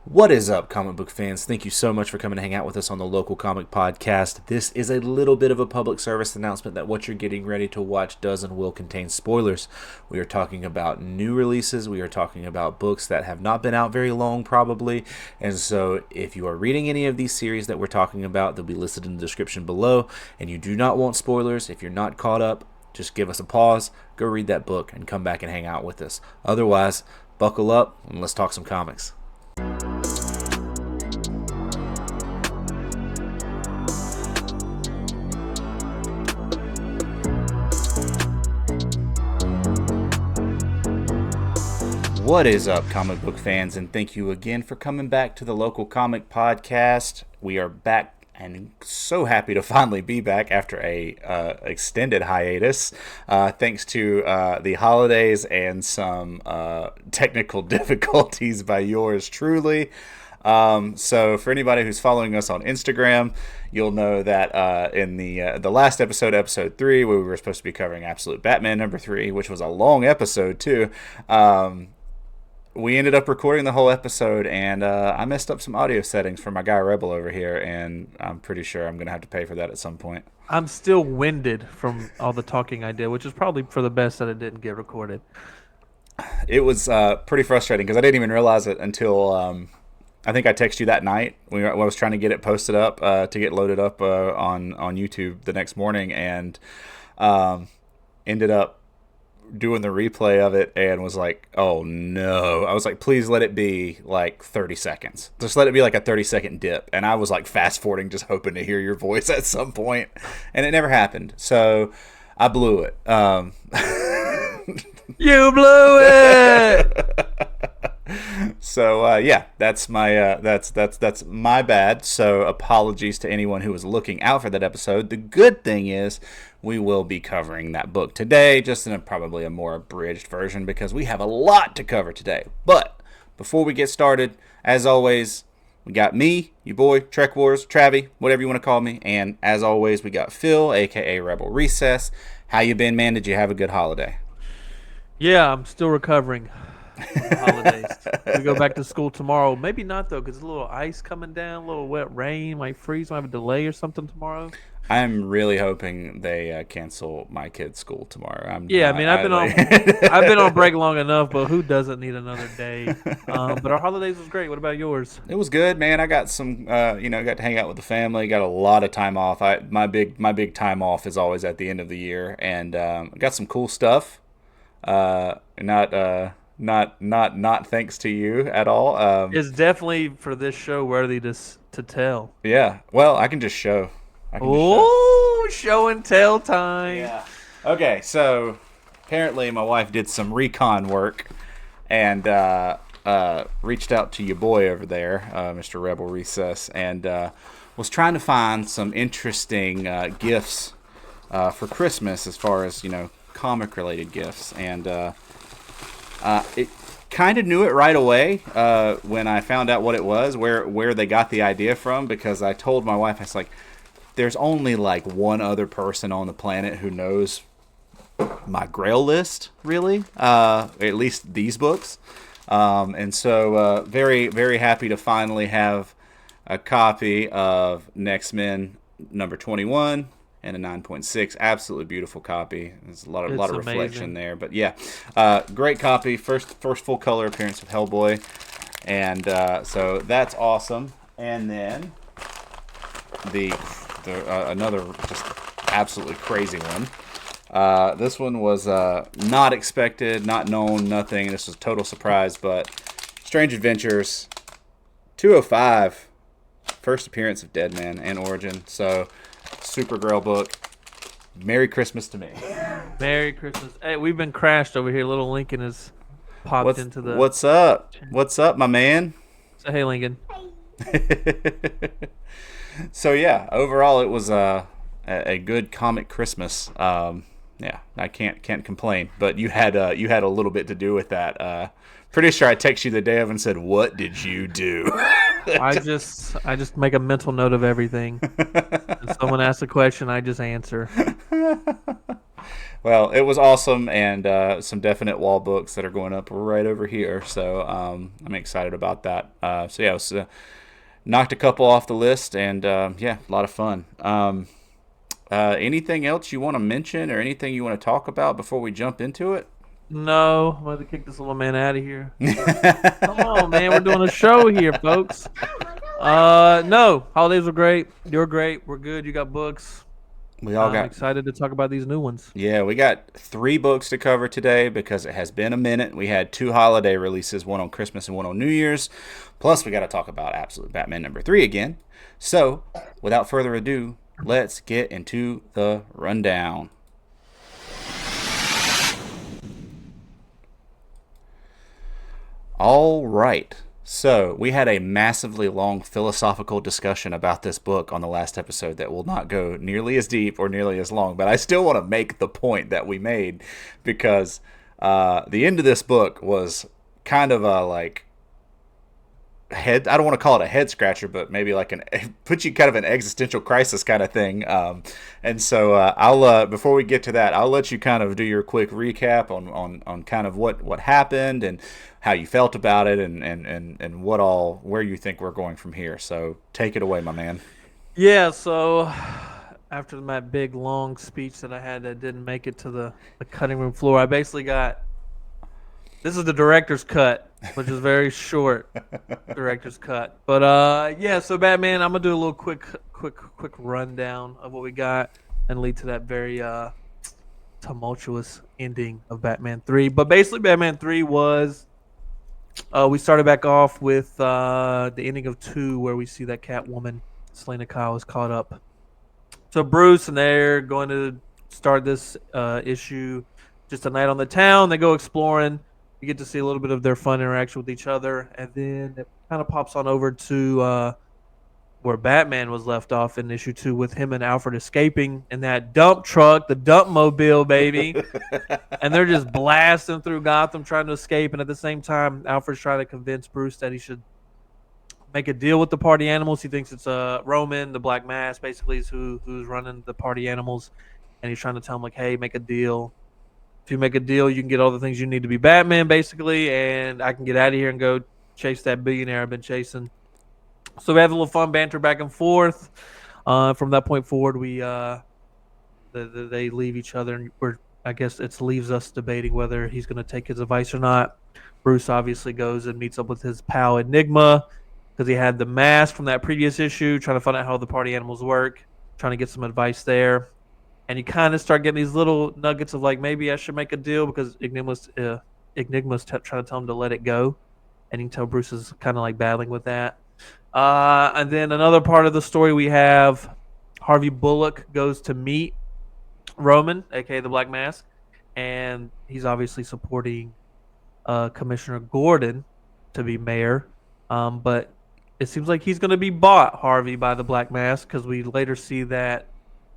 What is up, comic book fans? Thank you so much for coming to hang out with us on the Local Comic Podcast. This is a little bit of a public service announcement that what you're getting ready to watch does and will contain spoilers. We are talking about new releases. We are talking about books that have not been out very long, probably. And so if you are reading any of these series that we're talking about, they'll be listed in the description below. And you do not want spoilers, if you're not caught up, just give us a pause, go read that book, and come back and hang out with us. Otherwise, buckle up and let's talk some comics. What is up, comic book fans, and thank you again for coming back to the Local Comic Podcast. We are back and so happy to finally be back after a extended hiatus, thanks to the holidays and some technical difficulties by yours truly. So for anybody who's following us on Instagram, you'll know that in the last episode, episode 3, where we were supposed to be covering Absolute Batman number 3, which was a long episode too, we ended up recording the whole episode, and I messed up some audio settings for my guy Rebel over here, and I'm pretty sure I'm going to have to pay for that at some point. I'm still winded from all the talking I did, which is probably for the best that it didn't get recorded. It was pretty frustrating because I didn't even realize it until I think I texted you that night when I was trying to get it posted up to get loaded up on YouTube the next morning, and ended up doing the replay of it and was like, oh no. I was like, please let it be like 30 seconds. Just let it be like a 30-second dip. And I was like fast forwarding, just hoping to hear your voice at some point. And it never happened. So I blew it. You blew it! So yeah, that's my that's my bad. So apologies to anyone who was looking out for that episode. The good thing is we will be covering that book today, just in probably a more abridged version because we have a lot to cover today. But before we get started, as always, we got me, your boy, Trek Wars, Travie, whatever you want to call me, and as always, we got Phil, aka Rebel Recess. How you been, man? Did you have a good holiday? Yeah, I'm still recovering from the holidays. We go back to school tomorrow. Maybe not, though, because a little ice coming down, a little wet rain, might freeze, might have a delay or something tomorrow. I'm really hoping they cancel my kid's school tomorrow. I've been on break long enough, but who doesn't need another day? But our holidays was great. What about yours? It was good, man. I got some, got to hang out with the family. Got a lot of time off. My big time off is always at the end of the year, and got some cool stuff. Not thanks to you at all. It's definitely for this show worthy to tell. Yeah. Well, I can just show. Show and tell time. Yeah. Okay, so apparently my wife did some recon work and reached out to your boy over there, Mr. Rebel Recess, and was trying to find some interesting gifts for Christmas as far as, comic-related gifts. And it kind of knew it right away when I found out what it was, where they got the idea from, because I told my wife, I was like, there's only like one other person on the planet who knows my Grail list, really, at least these books. And so very, very happy to finally have a copy of Next Men number 21 and a 9.6. Absolutely beautiful copy. There's a lot of reflection there. But yeah, great copy. First full color appearance of Hellboy. And so that's awesome. And then another just absolutely crazy one. This one was not expected, not known, nothing. This was a total surprise, but Strange Adventures 205, first appearance of Deadman and Origin. So, Supergirl book. Merry Christmas to me. Merry Christmas. Hey, we've been crashed over here. Little Lincoln has popped into the... What's up? What's up, my man? So, hey, Lincoln. So yeah, overall it was a good comic Christmas. Yeah, I can't complain. But you had a little bit to do with that. Pretty sure I texted you the day of and said, "What did you do?" I just make a mental note of everything. If someone asks a question, I just answer. Well, it was awesome, and some definite wall books that are going up right over here. So I'm excited about that. So yeah, it was, knocked a couple off the list, and yeah, a lot of fun. Anything else you want to mention, or anything you want to talk about before we jump into it? No, I'm going to kick this little man out of here. Come on, man. We're doing a show here, folks. No, holidays were great. You're great. We're good. You got books. We all I'm got excited to talk about these new ones. Yeah, we got 3 books to cover today because it has been a minute. We had 2 holiday releases, one on Christmas and one on New Year's. Plus, we got to talk about Absolute Batman #3 again. So, without further ado, let's get into the rundown. All right. So, we had a massively long philosophical discussion about this book on the last episode that will not go nearly as deep or nearly as long, but I still want to make the point that we made because the end of this book was kind of a I don't want to call it a head scratcher, but maybe like put you kind of an existential crisis kind of thing. And so I'll before we get to that, I'll let you kind of do your quick recap on kind of what happened and how you felt about it and where you think we're going from here. So take it away, my man. Yeah, so after my big long speech that I had that didn't make it to the cutting room floor, I basically got this is the director's cut, which is very short director's cut. But yeah, so Batman, I'm gonna do a little quick rundown of what we got and lead to that very tumultuous ending of Batman 3. But basically, Batman 3 was we started back off with the ending of 2, where we see that Catwoman, Selena Kyle, is caught up. So Bruce and they're going to start this issue just a night on the town. They go exploring. You get to see a little bit of their fun interaction with each other, and then it kind of pops on over to where Batman was left off in issue 2 with him and Alfred escaping in that dump truck, the dump mobile, baby. And they're just blasting through Gotham trying to escape. And at the same time, Alfred's trying to convince Bruce that he should make a deal with the party animals. He thinks it's Roman, the Black Mask, basically, is who's running the party animals. And he's trying to tell him, like, hey, make a deal. If you make a deal, you can get all the things you need to be Batman, basically, and I can get out of here and go chase that billionaire I've been chasing. So we have a little fun banter back and forth. From that point forward, they leave each other, and I guess it leaves us debating whether he's going to take his advice or not. Bruce obviously goes and meets up with his pal Enigma because he had the mask from that previous issue, trying to find out how the party animals work, trying to get some advice there. And you kind of start getting these little nuggets of like, maybe I should make a deal because Enigma's trying to tell him to let it go. And you can tell Bruce is kind of like battling with that. And then another part of the story, we have Harvey Bullock goes to meet Roman, aka the Black Mask, and he's obviously supporting Commissioner Gordon to be mayor. But it seems like he's going to be bought, Harvey, by the Black Mask, because we later see that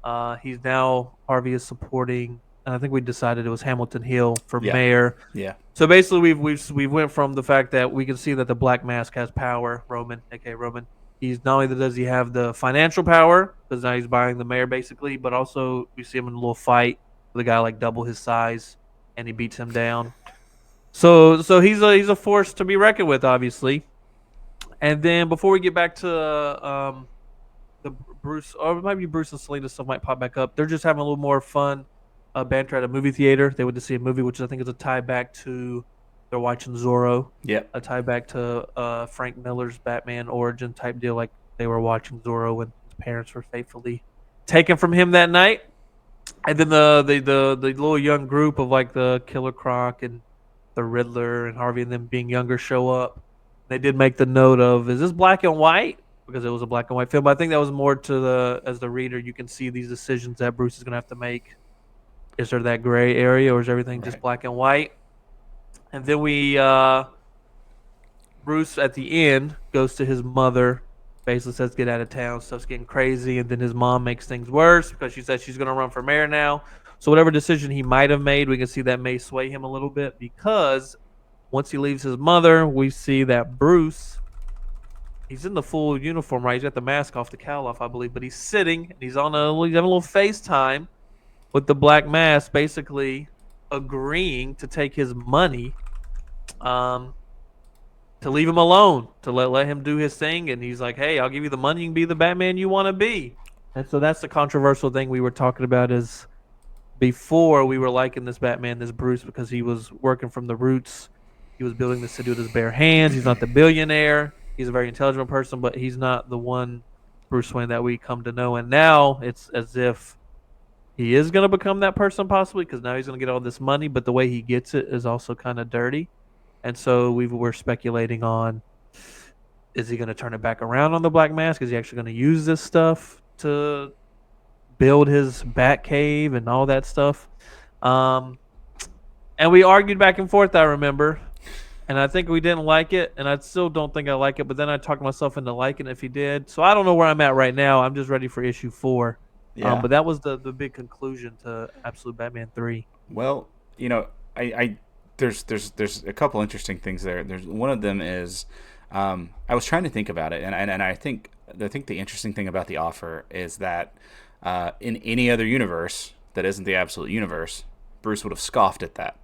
Harvey is supporting, and I think we decided it was Hamilton Hill for mayor. Yeah. So basically, we went from the fact that we can see that the Black Mask has power. Roman, aka Roman, he's not only does he have the financial power because now he's buying the mayor basically, but also we see him in a little fight with a guy like double his size, and he beats him down. So he's a force to be reckoned with, obviously. And then before we get back to the Bruce, or it might be Bruce and Selena stuff might pop back up. They're just having a little more fun banter at a movie theater. They went to see a movie, which I think is a tie back to they're watching Zorro. Yeah. A tie back to Frank Miller's Batman origin type deal, like they were watching Zorro when his parents were faithfully taken from him that night. And then the little young group of like the Killer Croc and the Riddler and Harvey and them being younger show up. They did make the note of, is this black and white? Because it was a black and white film. But I think that was more to as the reader, you can see these decisions that Bruce is going to have to make. Is there that gray area, or is everything just black and white? And then Bruce at the end goes to his mother, basically says get out of town, stuff's getting crazy, and then his mom makes things worse because she says she's going to run for mayor now. So whatever decision he might have made, we can see that may sway him a little bit, because once he leaves his mother, we see that Bruce, he's in the full uniform, right? He's got the mask off, the cowl off, I believe, but he's sitting and he's having a little FaceTime with the Black Mask basically agreeing to take his money, um, to leave him alone, to let him do his thing. And he's like, hey, I'll give you the money, you can be the Batman you want to be. And so that's the controversial thing we were talking about is before we were liking this Batman, this Bruce, because he was working from the roots. He was building the city with his bare hands. He's not the billionaire. He's a very intelligent person, but he's not the one Bruce Wayne that we come to know. And now it's as if he is going to become that person possibly because now he's going to get all this money, but the way he gets it is also kind of dirty. And so we were speculating on, is he going to turn it back around on the Black Mask? Is he actually going to use this stuff to build his bat cave and all that stuff? And we argued back and forth, I remember. And I think we didn't like it, and I still don't think I like it. But then I talked myself into liking it if he did. So I don't know where I'm at right now. I'm just ready for issue 4. Yeah. But that was the big conclusion to Absolute Batman 3. Well, I there's a couple interesting things there. There's one of them is I was trying to think about it, and I think the interesting thing about the offer is that in any other universe that isn't the Absolute universe, Bruce would have scoffed at that.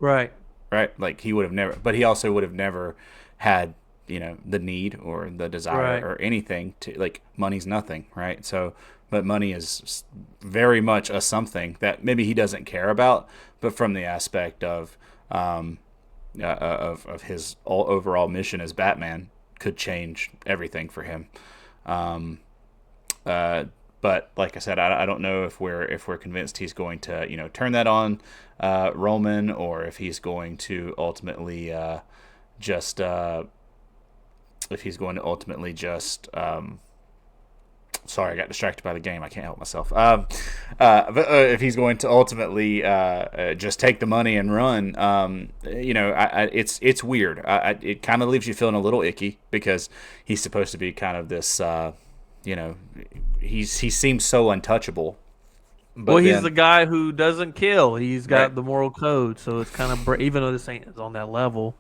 Right. Right? Like he would have never, but he also would have never had, the need or the desire Right. or anything to, like, money's nothing, right? So, but money is very much a something that maybe he doesn't care about, but from the aspect of his overall mission as Batman could change everything for him. But like I said, I don't know if we're convinced he's going to turn that on Roman, or if he's going to ultimately just sorry, I got distracted by the game. I can't help myself. If he's going to ultimately just take the money and run, it's weird. It kind of leaves you feeling a little icky because he's supposed to be kind of this. He seems so untouchable. But he's the guy who doesn't kill. He's got Right. the moral code, so it's kind of even though this ain't on that level,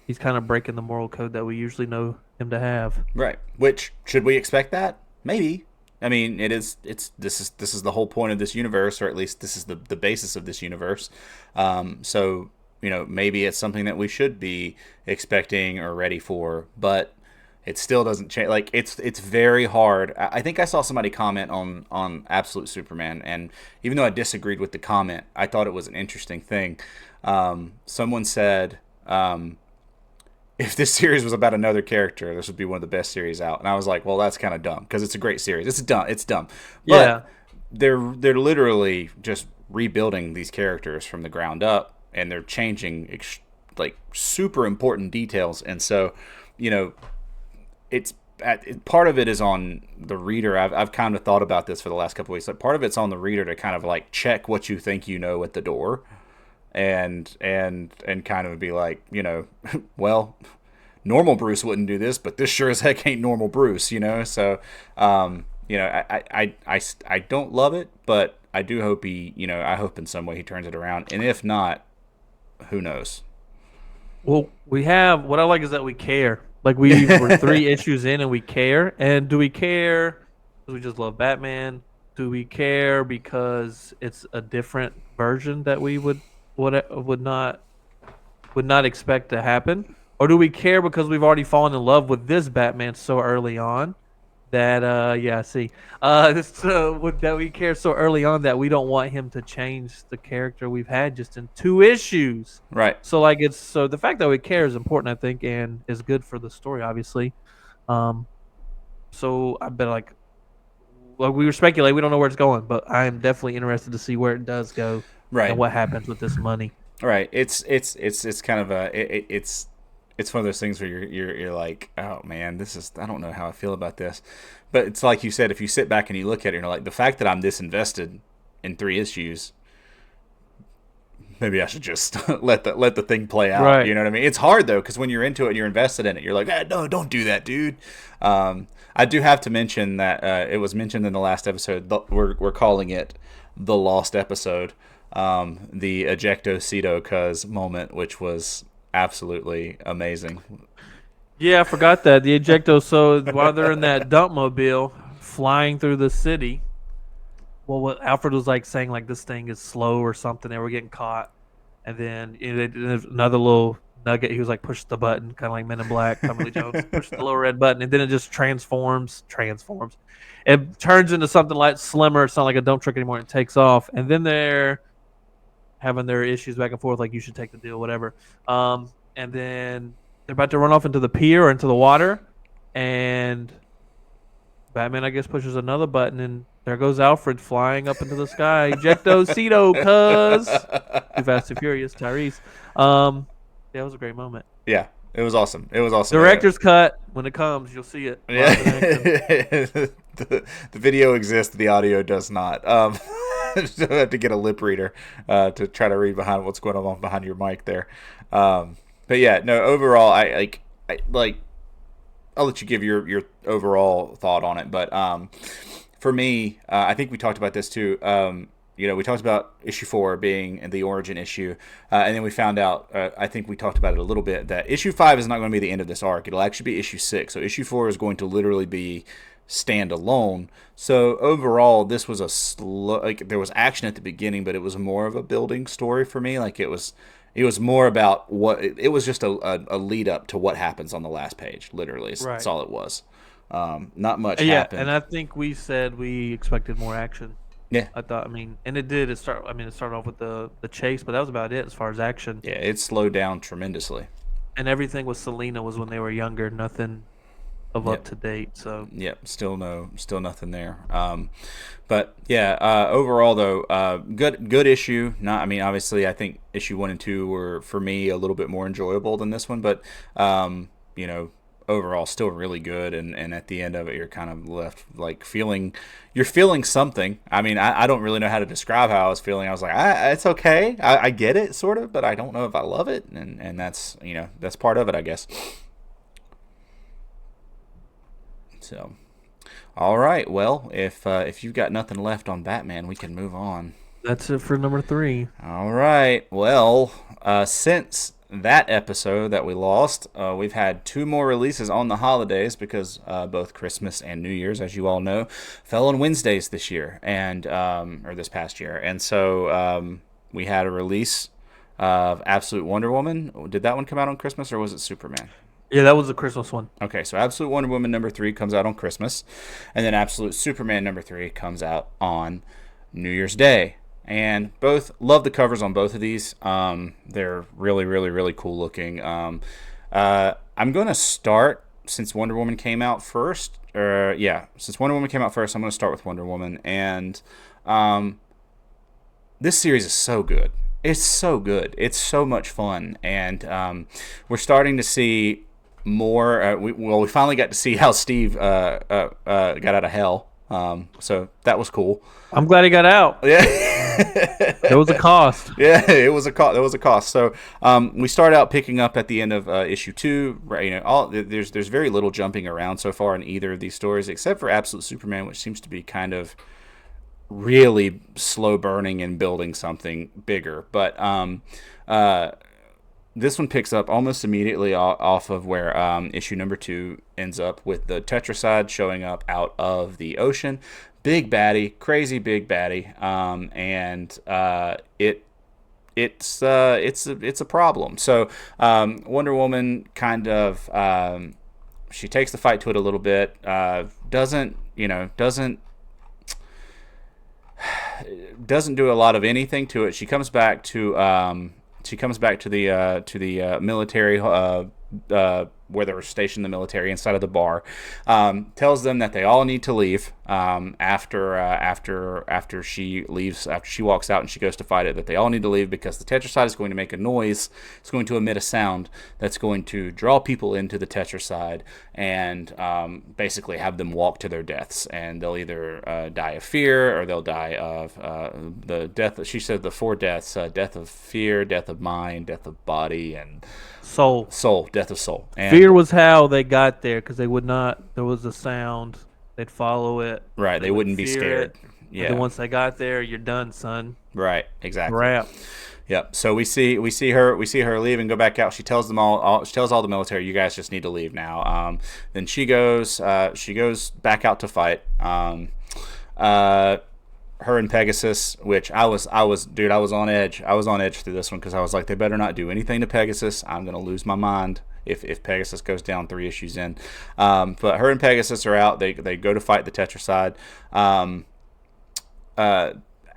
he's kind of breaking the moral code that we usually know him to have. Right. Which, should we expect that? Maybe. I mean, this is the whole point of this universe, or at least this is the basis of this universe. So maybe it's something that we should be expecting or ready for, but it still doesn't change. Like it's very hard. I think I saw somebody comment on Absolute Superman, and even though I disagreed with the comment, I thought it was an interesting thing. Someone said, if this series was about another character, this would be one of the best series out. And I was like, well, that's kind of dumb because it's a great series. It's dumb. But Yeah. they're literally just rebuilding these characters from the ground up, and they're changing like super important details. And so, it's part of it is on the reader. I've kind of thought about this for the last couple of weeks. Like, part of it's on the reader to kind of like check what you think at the door, and kind of be like, well, normal Bruce wouldn't do this, but this sure as heck ain't normal Bruce, So, I don't love it, but I do hope I hope in some way he turns it around, and if not, who knows? Well, what I like is that we care. Like we're 3 issues in and we care. And do we care because we just love Batman? Do we care because it's a different version that we would not expect to happen? Or do we care because we've already fallen in love with this Batman so early on that that we care so early on that we don't want him to change the character we've had just in 2 issues. Right. So the fact that we care is important, I think, and is good for the story, obviously. So I bet like we were speculating, we don't know where it's going, but I am definitely interested to see where it does go, Right. and what happens with this money. Right. It's kind of it's one of those things where you're like, oh man, I don't know how I feel about this. But it's like you said, if you sit back and you look at it, you're like, the fact that I'm this invested in 3 issues, maybe I should just let the thing play out. Right. You know what I mean? It's hard though, because when you're into it and you're invested in it, you're like, no, don't do that, dude. I do have to mention that it was mentioned in the last episode. We're calling it the lost episode, the ejecto cedo cuz moment, which was absolutely amazing. Yeah, I forgot that. The ejecto, so while they're in that dump mobile flying through the city, well, what Alfred was like saying, like this thing is slow or something. They were getting caught, and then there's another little nugget. He was like, push the button, kind of like Men in Black, Tommy Lee Jones, push the little red button, and then it just transforms. It turns into something like slimmer. It's not like a dump truck anymore. It takes off, and then they're having their issues back and forth, like you should take the deal, whatever. And then they're about to run off into the pier or into the water, and Batman, I guess, pushes another button, and there goes Alfred flying up into the sky. Ejecto Cedo, cuz. Too Fast, Too Furious, Tyrese. Yeah, it was a great moment. Yeah, it was awesome. It was awesome. Director's cut. When it comes, you'll see it. Yeah. the video exists. The audio does not. So I have to get a lip reader to try to read behind what's going on behind your mic there. But yeah, no. Overall, I like. I'll let you give your overall thought on it. But for me, I think we talked about this too. We talked about issue 4 being the origin issue, and then we found out. I think we talked about it a little bit that issue 5 is not going to be the end of this arc. It'll actually be issue 6. So issue 4 is going to literally be standalone. So overall, this was a slow. Like there was action at the beginning, but it was more of a building story for me. Like it was more about what it was just a lead up to what happens on the last page. Literally, that's all it was. Not much happened. And I think we said we expected more action. Yeah, I thought. I mean, and it did. It started off with the chase, but that was about it as far as action. Yeah, it slowed down tremendously. And everything with Selena was when they were younger. Nothing of up to date. So still nothing there. But yeah, overall though, good issue. Not, I mean, obviously, I think issue 1 and 2 were for me a little bit more enjoyable than this one, but overall still really good. And at the end of it, you're kind of left like feeling something. I mean, I don't really know how to describe how I was feeling. I was like, it's okay. I get it sort of, but I don't know if I love it. And that's, that's part of it, I guess. So, all right. Well, if you've got nothing left on Batman, we can move on. That's it for number 3. All right. Well, since that episode that we lost, we've had 2 more releases on the holidays because both Christmas and New Year's, as you all know, fell on Wednesdays this year or this past year. And so we had a release of Absolute Wonder Woman. Did that one come out on Christmas or was it Superman? Yeah, that was the Christmas one. Okay, so Absolute Wonder Woman number 3 comes out on Christmas, and then Absolute Superman number 3 comes out on New Year's Day. And both love the covers on both of these. They're really, really, really cool looking. I'm going to start since Wonder Woman came out first. Since Wonder Woman came out first, I'm going to start with Wonder Woman. And this series is so good. It's so good. It's so much fun, and we're starting to see more. We finally got to see how Steve got out of hell. So that was cool. I'm glad he got out. Yeah, there was a cost. Yeah, it was a cost. There was a cost. So we start out picking up at the end of issue 2. There's very little jumping around so far in either of these stories, except for Absolute Superman, which seems to be kind of really slow burning and building something bigger. But this one picks up almost immediately off of where issue number 2 ends up, with the Tetracide showing up out of the ocean. Big baddie, crazy big baddie, and it's a problem. So Wonder Woman kind of she takes the fight to it a little bit. Doesn't do a lot of anything to it. She comes back to the military where they were stationed, the military inside of the bar. Tells them that they all need to leave after she leaves, after she walks out and she goes to fight it, that they all need to leave because the Tetracide is going to make a noise. It's going to emit a sound that's going to draw people into the Tetracide and basically have them walk to their deaths. And they'll either die of fear or they'll die of the death. She said the 4 deaths: death of fear, death of mind, death of body, and soul, death of soul. And fear was how they got there, because they would not. There was a sound. They'd follow it. Right. They wouldn't be scared. Yeah. And then once they got there, you're done, son. Right. Exactly. Wrap. Yep. So we see her leave and go back out. She tells them all. She tells all the military, "You guys just need to leave now." Then she goes back out to fight. her and Pegasus, which I was dude, I was on edge. I was on edge through this one because I was like, they better not do anything to Pegasus. I'm gonna lose my mind if Pegasus goes down 3 issues in. But her and Pegasus are out. They go to fight the Tetracide.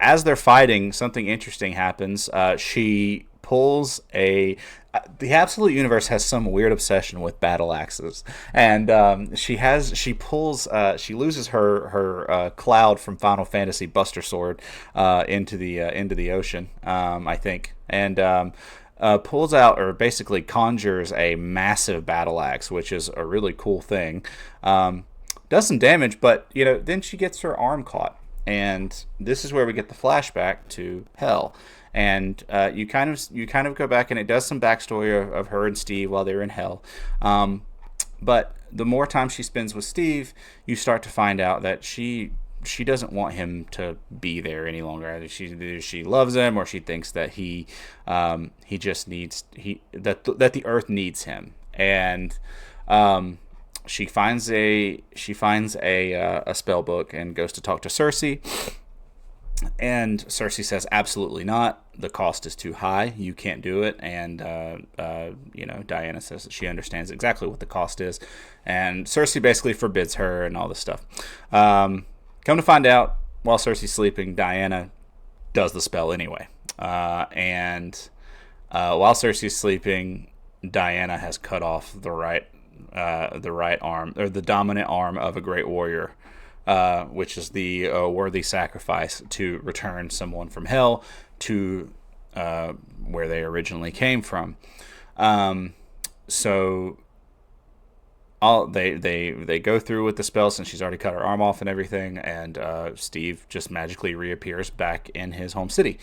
As they're fighting, something interesting happens. She pulls a. The Absolute Universe has some weird obsession with battle axes, and she loses her Cloud from Final Fantasy Buster Sword into the ocean, I think, and pulls out, or basically conjures, a massive battle axe, which is a really cool thing. Does some damage, but then she gets her arm caught. And this is where we get the flashback to Hell, and you kind of go back, and it does some backstory of her and Steve while they're in Hell. But the more time she spends with Steve, you start to find out that she doesn't want him to be there any longer. Either she loves him, or she thinks that he just needs that the Earth needs him, and she finds a spell book and goes to talk to Cersei, and Cersei says absolutely not. The cost is too high. You can't do it. And Diana says that she understands exactly what the cost is, and Cersei basically forbids her and all this stuff. Come to find out, while Cersei's sleeping, Diana does the spell anyway. And while Cersei's sleeping, Diana has cut off the right arm, or the dominant arm of a great warrior, which is the worthy sacrifice to return someone from Hell to where they originally came from. So they go through with the spell, since she's already cut her arm off and everything, and Steve just magically reappears back in his home city.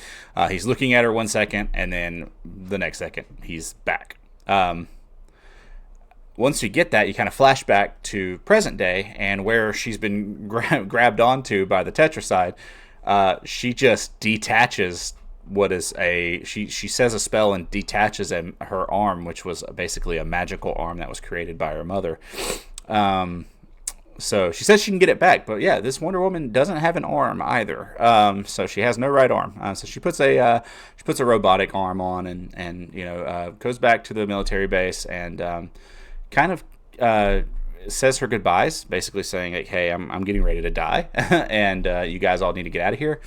He's looking at her 1 second, and then the next second he's back. Once you get that, you kind of flash back to present day, and where she's been grabbed onto by the Tetracide. She just detaches she says a spell and detaches her arm, which was basically a magical arm that was created by her mother. So she says she can get it back, but yeah, this Wonder Woman doesn't have an arm either. So she has no right arm. So she puts a robotic arm on, and goes back to the military base, and kind of says her goodbyes, basically saying, like, hey, I'm getting ready to die, and you guys all need to get out of here.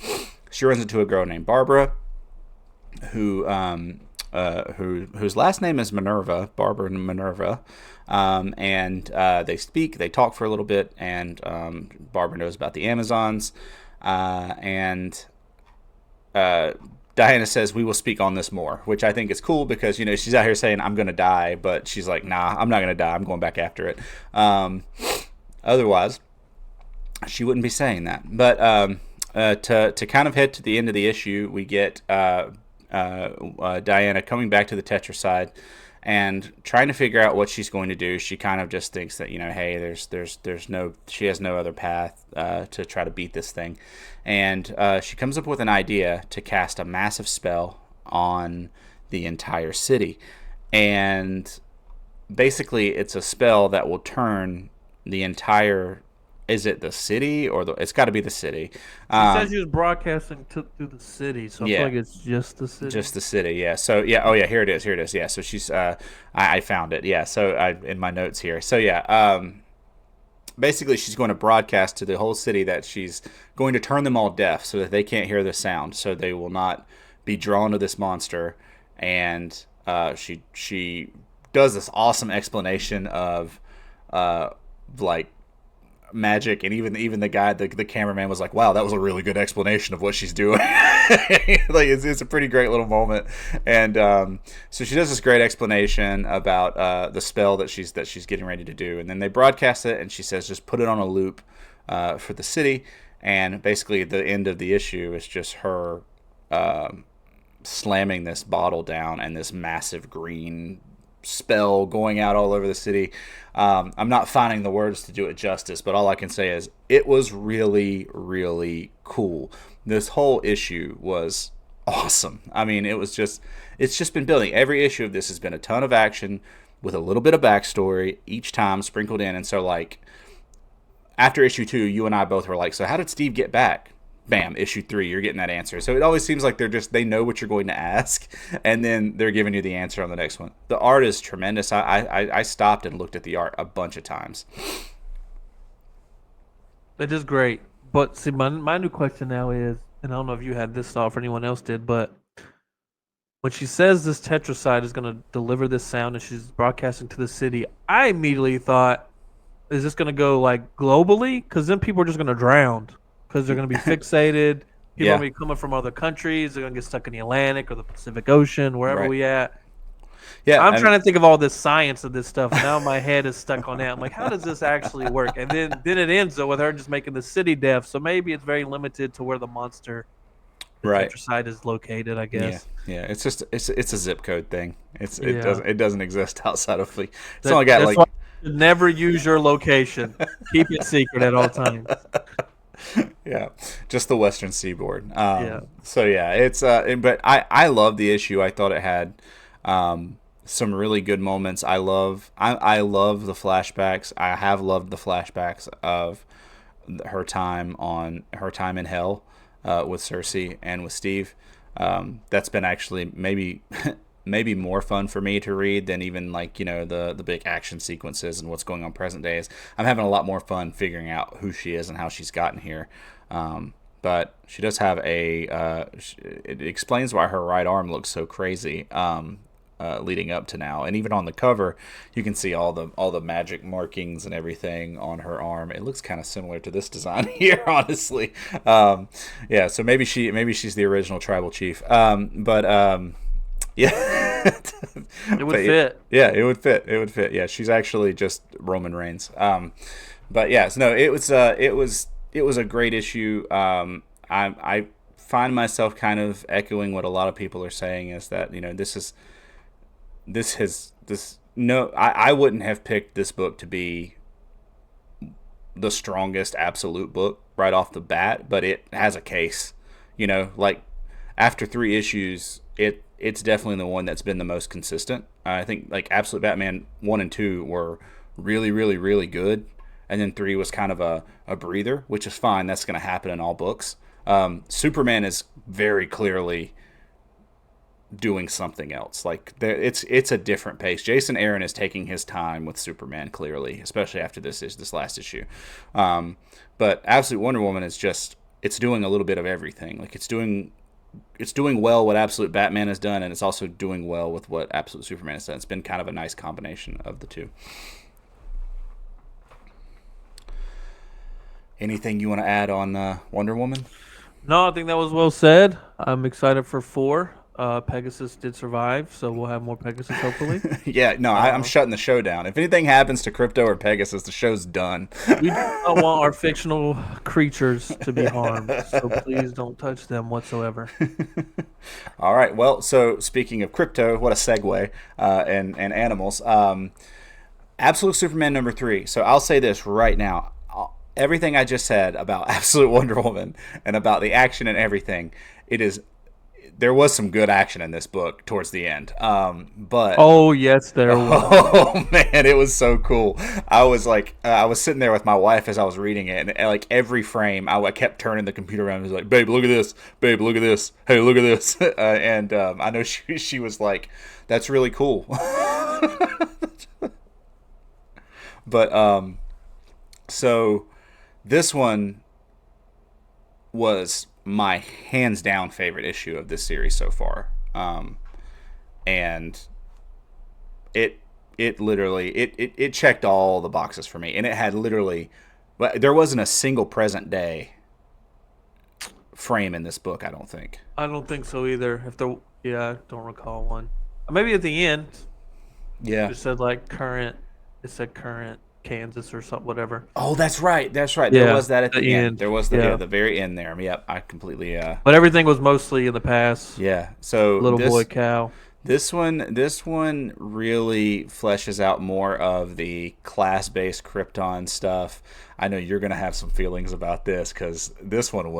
She runs into a girl named Barbara, whose last name is Minerva, Barbara Minerva, and they talk for a little bit, and Barbara knows about the Amazons, and Diana says, we will speak on this more, which I think is cool, because she's out here saying I'm gonna die, but she's like, nah, I'm not gonna die, I'm going back after it. Otherwise she wouldn't be saying that. But to kind of head to the end of the issue, we get Diana coming back to the Tetracide and trying to figure out what she's going to do. She kind of just thinks that, hey, she has no other path to try to beat this thing. And she comes up with an idea to cast a massive spell on the entire city. And basically it's a spell that will turn the entire... Is it the city, or it's got to be the city? She said she was broadcasting through the city, so I feel like it's just the city. Just the city, yeah. So yeah, oh yeah, here it is. Yeah, so she's I found it. Yeah, so in my notes here. So yeah, basically she's going to broadcast to the whole city that she's going to turn them all deaf, so that they can't hear the sound, so they will not be drawn to this monster. And she does this awesome explanation of like magic, and even the guy, the cameraman, was like, wow, that was a really good explanation of what she's doing. Like it's a pretty great little moment. And so she does this great explanation about the spell that she's getting ready to do, and then they broadcast it, and she says just put it on a loop for the city. And basically the end of the issue is just her slamming this bottle down, and this massive green spell going out all over the city. I'm not finding the words to do it justice, but all I can say is it was really, really cool. This whole issue was awesome. I mean, it's just been building. Every issue of this has been a ton of action with a little bit of backstory each time sprinkled in. And so, like, after issue 2, you and I both were like, so how did Steve get back? bam, issue 3, you're getting that answer. So it always seems like they know what you're going to ask, and then they're giving you the answer on the next one. The art is tremendous. I stopped and looked at the art a bunch of times. It is great. But see, my new question now is, and I don't know if you had this thought or anyone else did, but when she says this tetracide is going to deliver this sound and she's broadcasting to the city, I immediately thought, is this going to go like globally? Because then people are just going to drown because they're going to be fixated. People Yeah. are going to be coming from other countries. They're going to get stuck in the Atlantic or the Pacific Ocean, wherever Right. we at. Yeah, I'm trying to think of all this science of this stuff. Now my head is stuck on that. I'm like, how does this actually work? And then it ends though with her just making the city deaf. So maybe it's very limited to where the right. tetracide is located, I Yeah, guess. yeah. It's just it's a zip code thing. Yeah. It doesn't exist outside of Fleet. It's only got That's like why you should never use your location. Keep it secret at all times. yeah, just the Western Seaboard. Yeah. So yeah, it's but I love the issue. I thought it had some really good moments. I love the flashbacks. I have loved the flashbacks of her time in hell with Cersei and with Steve. That's been actually maybe more fun for me to read than even like the big action sequences and what's going on present days. I'm having a lot more fun figuring out who she is and how she's gotten here. But she does have it explains why her right arm looks so crazy leading up to now, and even on the cover you can see all the magic markings and everything on her arm. It looks kind of similar to this design here, honestly. Yeah, so maybe she's the original tribal chief. Yeah. It would fit. Yeah, it would fit. It would fit. Yeah, she's actually just Roman Reigns. But yeah, so no, it was a great issue. I find myself kind of echoing what a lot of people are saying, is that I wouldn't have picked this book to be the strongest absolute book right off the bat, but it has a case. Like after 3 issues, it's definitely the one that's been the most consistent. I think like Absolute Batman 1 and 2 were really, really, really good, and then 3 was kind of a breather, which is fine. That's going to happen in all books. Superman is very clearly doing something else. Like it's a different pace. Jason Aaron is taking his time with Superman, clearly, especially after this last issue. But Absolute Wonder Woman is it's doing a little bit of everything. Like it's doing well what Absolute Batman has done, and it's also doing well with what Absolute Superman has done. It's been kind of a nice combination of the two. Anything you want to add on Wonder Woman? No, I think that was well said. I'm excited for 4. Pegasus did survive, so we'll have more Pegasus hopefully. Yeah, no, I'm shutting the show down. If anything happens to Crypto or Pegasus, the show's done. We do not want our fictional creatures to be harmed, so please don't touch them whatsoever. All right. Well, so speaking of Crypto, what a segue, and animals. Absolute Superman number 3. So I'll say this right now. Everything I just said about Absolute Wonder Woman and about the action and everything, there was some good action in this book towards the end. But oh yes, there was. Oh man, it was so cool. I was like, I was sitting there with my wife as I was reading it, and like every frame, I kept turning the computer around and was like, "Babe, look at this. Babe, look at this. Hey, look at this." And I know she was like, "That's really cool." But so this one was my hands down favorite issue of this series so far. And it literally it checked all the boxes for me, and it had literally, there wasn't a single present day frame in this book, I don't think. I don't think so either. I don't recall one. Maybe at the end. Yeah. It said like current. It said current Kansas or something, whatever. Oh, that's right. That's right. Yeah, There was that at the end. end. There was the very end there. Yep, I completely. But everything was mostly in the past. Yeah. So Little boy cow. This one really fleshes out more of the class-based Krypton stuff. I know you're gonna have some feelings about this, because this one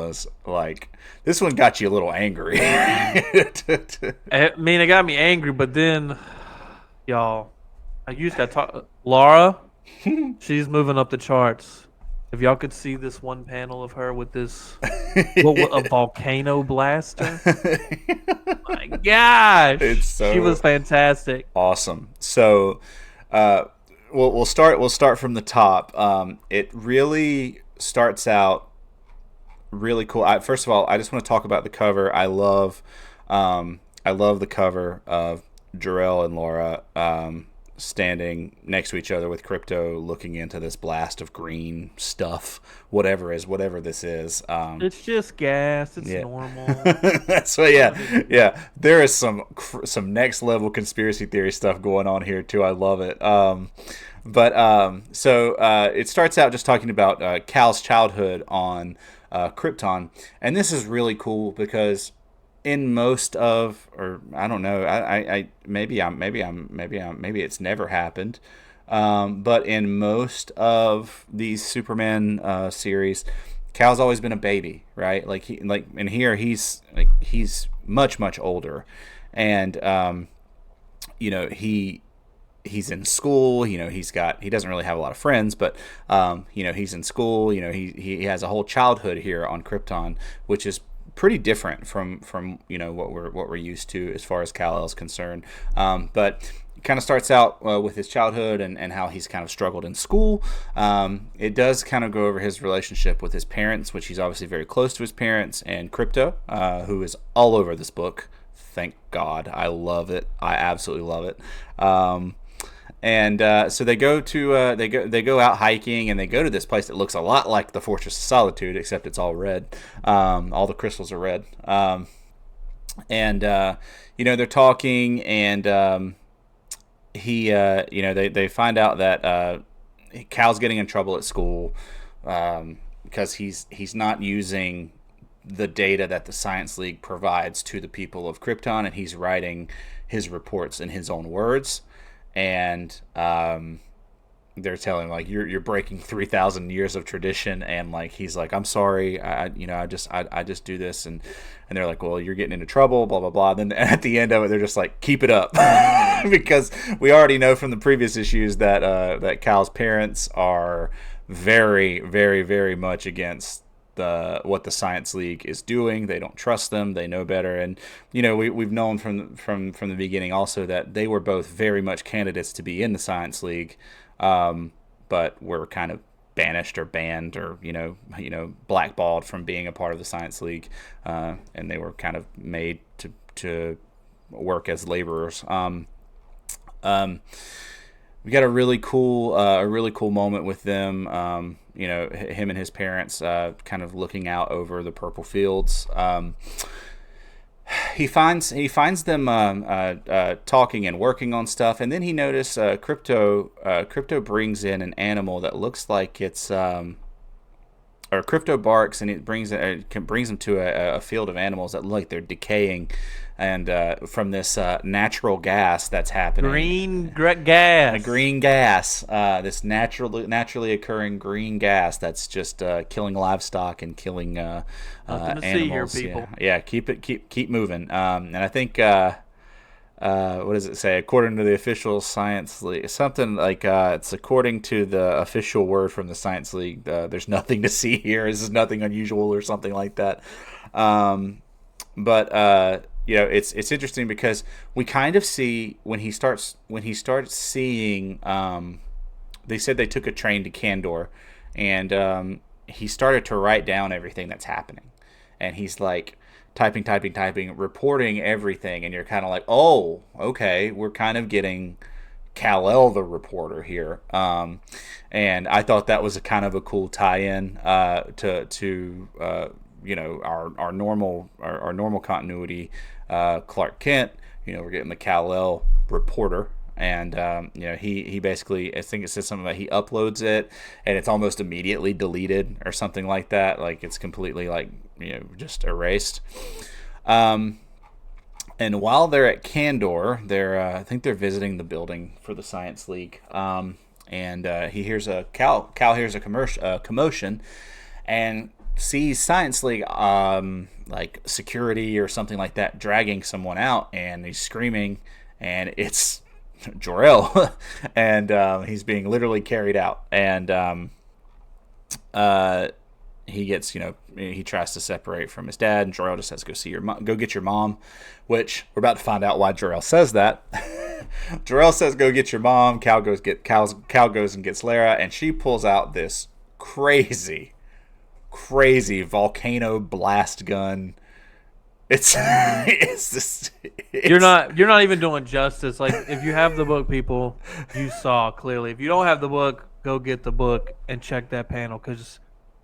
got you a little angry. I mean, it got me angry, but then, y'all, I used to talk. Laura, she's moving up the charts. If y'all could see this one panel of her with this, a volcano blaster. My It's gosh, she was so fantastic. awesome. So, uh, we'll start from the top. It really starts out really cool. First of all, I just want to talk about the cover. I love the cover of Jarrell and Laura standing next to each other with Crypto looking into this blast of green stuff, whatever this is. It's just gas. It's Yeah. normal. That's what. Not a big Yeah, deal. yeah. There is some next level conspiracy theory stuff going on here too. I love it. So it starts out just talking about Cal's childhood on Krypton, and this is really cool because in most of, or I don't know, maybe it's never happened, but in most of these Superman series, Cal's always been a baby, right? And here he's much older, and he's in school. He doesn't really have a lot of friends, but he's in school. He has a whole childhood here on Krypton, which is pretty different from what we're used to as far as Kal-El is concerned. But it kind of starts out with his childhood and how he's kind of struggled in school. It does kind of go over his relationship with his parents, which he's obviously very close to his parents, and Crypto, who is all over this book. Thank God, I love it. I absolutely love it. And so they go out hiking, and they go to this place that looks a lot like the Fortress of Solitude, except it's all red. All the crystals are red. And they're talking, and they find out that Cal's getting in trouble at school because he's not using the data that the Science League provides to the people of Krypton, and he's writing his reports in his own words. And they're telling him, like, you're breaking 3,000 years of tradition, and like he's like, I'm sorry, I just do this, and they're like, well, you're getting into trouble, blah blah blah. Then at the end of it, they're just like, keep it up, because we already know from the previous issues that Cal's parents are very very much against what the Science League is doing. They don't trust them. They know better, and we've known from the beginning also that they were both very much candidates to be in the Science League, but were kind of banished or banned or blackballed from being a part of the Science League, and they were kind of made to work as laborers. We got a really cool moment with them. Him and his parents kind of looking out over the purple fields. He finds them talking and working on stuff, and then he noticed Crypto brings in an animal that looks like it's or Crypto barks, and it brings them to a field of animals that look like they're decaying, and from this natural gas that's happening. Gas. Green gas. This naturally occurring green gas that's just killing livestock and killing Nothing to animals. see here, people. Yeah. Keep moving. And I think. What does it say? According to the official Science League, something like it's according to the official word from the Science League. There's nothing to see here. This is nothing unusual or something like that. But it's interesting because we kind of see when he starts seeing. They said they took a train to Kandor, and he started to write down everything that's happening, and he's like typing, reporting everything, and you're kind of like, oh, okay, we're kind of getting Kal-El the reporter here, and I thought that was a kind of a cool tie-in to our normal continuity. Clark Kent, we're getting the Kal-El reporter. And he basically, I think it says something about he uploads it and it's almost immediately deleted or something like that. Like it's completely just erased. And while they're at Kandor, I think they're visiting the building for the Science League. And he hears Cal hears a commotion and sees Science League like security or something like that dragging someone out, and he's screaming, and it's Jor-El, and he's being literally carried out. And he gets, he tries to separate from his dad, and Jor-El just says, "Go see your mom, go get your mom," which we're about to find out why Jor-El says that. Jor-El says, "Go get your mom." Cal goes and gets Lara, and she pulls out this crazy, crazy volcano blast gun. It's just You're not even doing justice. Like, if you have the book, people, you saw clearly. If you don't have the book, go get the book and check that panel, because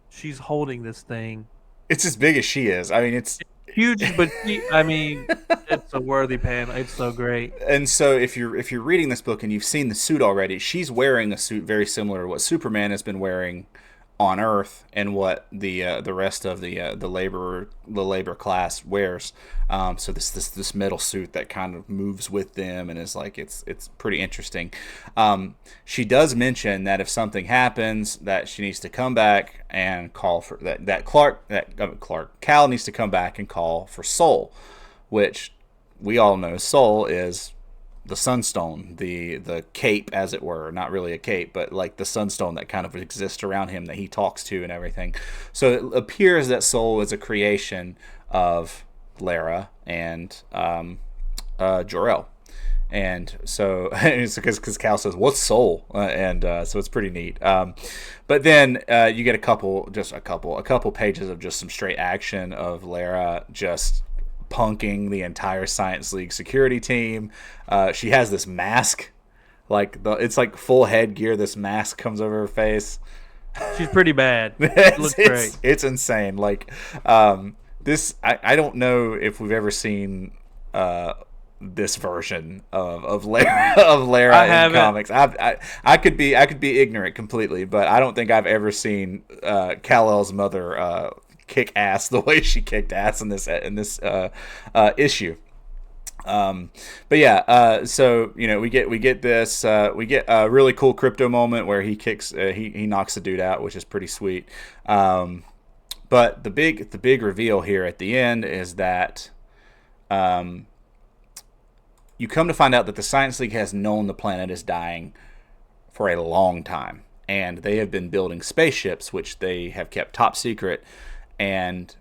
she's holding this thing. It's as big as she is. I mean, it's Huge, but it's a worthy panel. It's so great. and so if you're reading this book and you've seen the suit already, she's wearing a suit very similar to what Superman has been wearing on Earth and what the rest of the labor class wears. So this metal suit that kind of moves with them and is like it's pretty interesting. She does mention that if something happens, that she needs to come back and call for Cal needs to come back and call for Soul, which we all know Soul is the sunstone, the cape, as it were. Not really a cape, but like the sunstone that kind of exists around him that he talks to and everything. So it appears that Soul is a creation of Lara and Jor-El. And so it's because Cal says, "What's Soul?" So it's pretty neat. But then you get a couple pages of just some straight action of Lara just punking the entire Science League security team. She has this mask, it's like full headgear. This mask comes over her face. She's pretty bad. It looks great. It's insane. This, I don't know if we've ever seen this version of Lara in comics. I could be ignorant completely, but I don't think I've ever seen Kal-El's mother kick ass the way she kicked ass in this issue. But yeah, so we get this we get a really cool crypto moment where he kicks he knocks the dude out, which is pretty sweet. But the big reveal here at the end is that you come to find out that the Science League has known the planet is dying for a long time, and they have been building spaceships, which they have kept top secret. And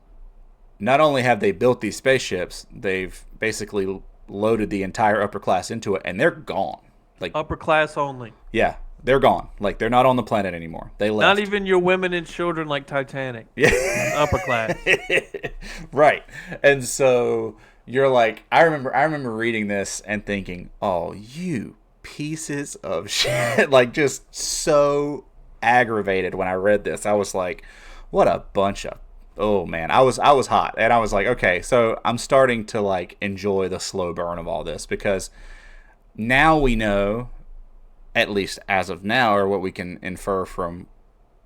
not only have they built these spaceships, they've basically loaded the entire upper class into it, and they're gone. Like, upper class only. Yeah, they're gone. Like, they're not on the planet anymore. They left. Not even your women and children like Titanic. Yeah. Upper class. Right. And so you're like, I remember reading this and thinking, "Oh, you pieces of shit." Like, just so aggravated when I read this. I was like, what a bunch of, oh man, I was hot, and I was like, okay, so I'm starting to enjoy the slow burn of all this, because now we know, at least as of now, or what we can infer from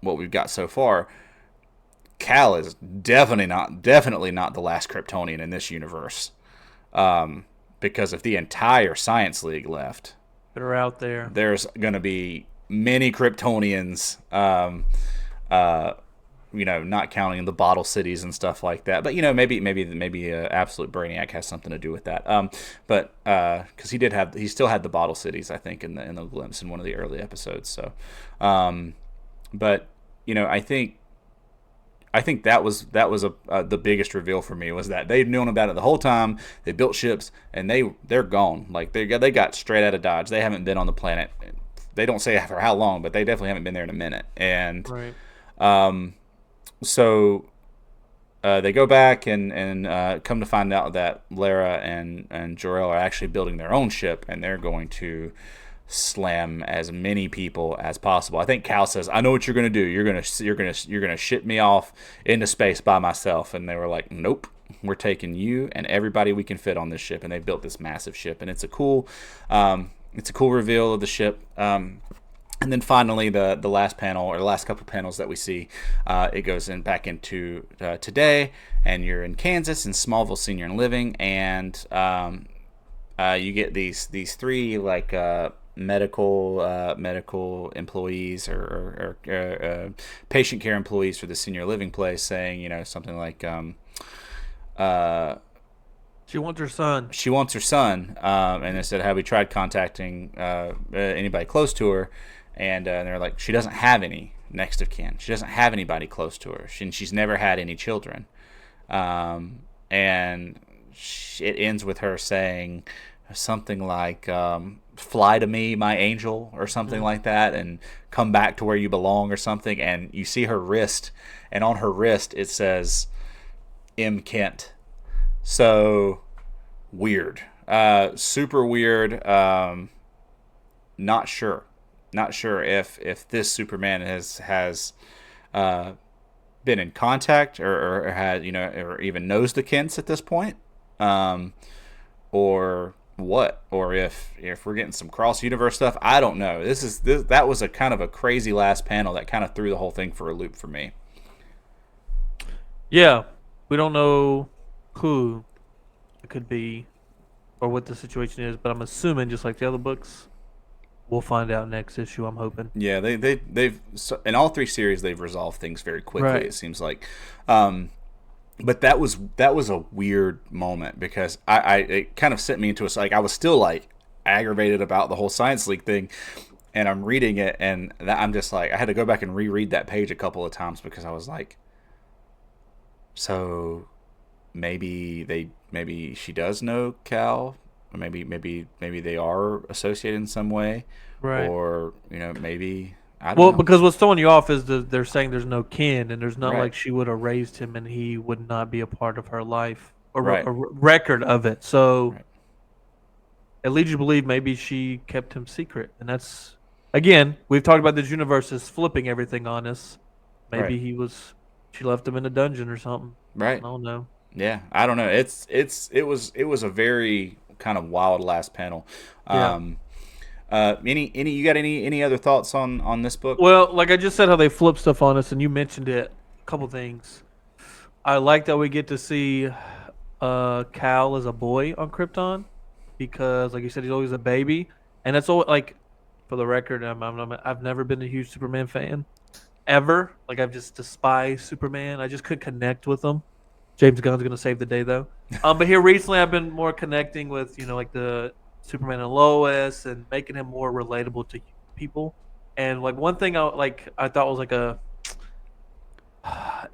what we've got so far, Cal is definitely not the last Kryptonian in this universe. Because if the entire Science League left, they're out there. There's going to be many Kryptonians. Not counting the bottle cities and stuff like that. But maybe Absolute Brainiac has something to do with that. But because he still had the bottle cities, I think, in the glimpse in one of the early episodes. So, but I think that was the biggest reveal for me, was that they'd known about it the whole time. They built ships and they're gone. Like they got straight out of Dodge. They haven't been on the planet. They don't say for how long, but they definitely haven't been there in a minute. And right. So they go back and come to find out that Lara and Jor-El are actually building their own ship, and they're going to slam as many people as possible. I think Cal says, "I know what you're going to do. You're going to ship me off into space by myself." And they were like, "Nope. We're taking you and everybody we can fit on this ship." And they built this massive ship, and it's a cool reveal of the ship. And then finally, the last panel, or the last couple panels that we see, it goes back into today, and you're in Kansas in Smallville Senior and Living, and you get these three medical employees or patient care employees for the senior living place saying something like she wants her son. She wants her son, and they said, "Have we tried contacting anybody close to her?" And they're like, "She doesn't have any." next of kin. She doesn't have anybody close to her, and she's never had any children. And it ends with her saying something like, "Fly to me, my angel," or something like that, and come back to where you belong, or something. And you see her wrist, and on her wrist it says M. Kent. So weird, super weird. Not sure if this Superman has been in contact or had, or even knows the Kents at this point, or what, or if we're getting some cross universe stuff. I don't know. That was a kind of a crazy last panel that kind of threw the whole thing for a loop for me. Yeah, we don't know who it could be or what the situation is, but I'm assuming, just like the other books, we'll find out next issue, I'm hoping. Yeah, they've in all 3 series they've resolved things very quickly. Right. It seems like, but that was a weird moment, because it kind of sent me into I was still like aggravated about the whole Science League thing, and I'm reading it, and I'm just like, I had to go back and reread that page a couple of times, because I was like, so maybe she does know Cal, or maybe they are associated in some way, Right. or maybe, I don't Well, know. because what's throwing you off is they're saying there's no kin, and there's not Right. like she would have raised him and he would not be a part of her life or Right. a record of it. So Right. it leads you to believe maybe she kept him secret. And that's, again, we've talked about this universe is flipping everything on us. Maybe Right. she left him in a dungeon or something. Right. I don't know. Yeah, I don't know. It was a very kind of wild last panel. Yeah. You got any other thoughts on this book? Well, like I just said, how they flip stuff on us, and you mentioned it. A couple things. I like that we get to see Cal as a boy on Krypton, because, like you said, he's always a baby, and that's all. Like, for the record, I've never been a huge Superman fan ever. Like, I've just despised Superman. I just couldn't connect with him. James Gunn's gonna save the day though. But here recently, I've been more connecting with like the Superman and Lois, and making him more relatable to people. And like one thing I thought was like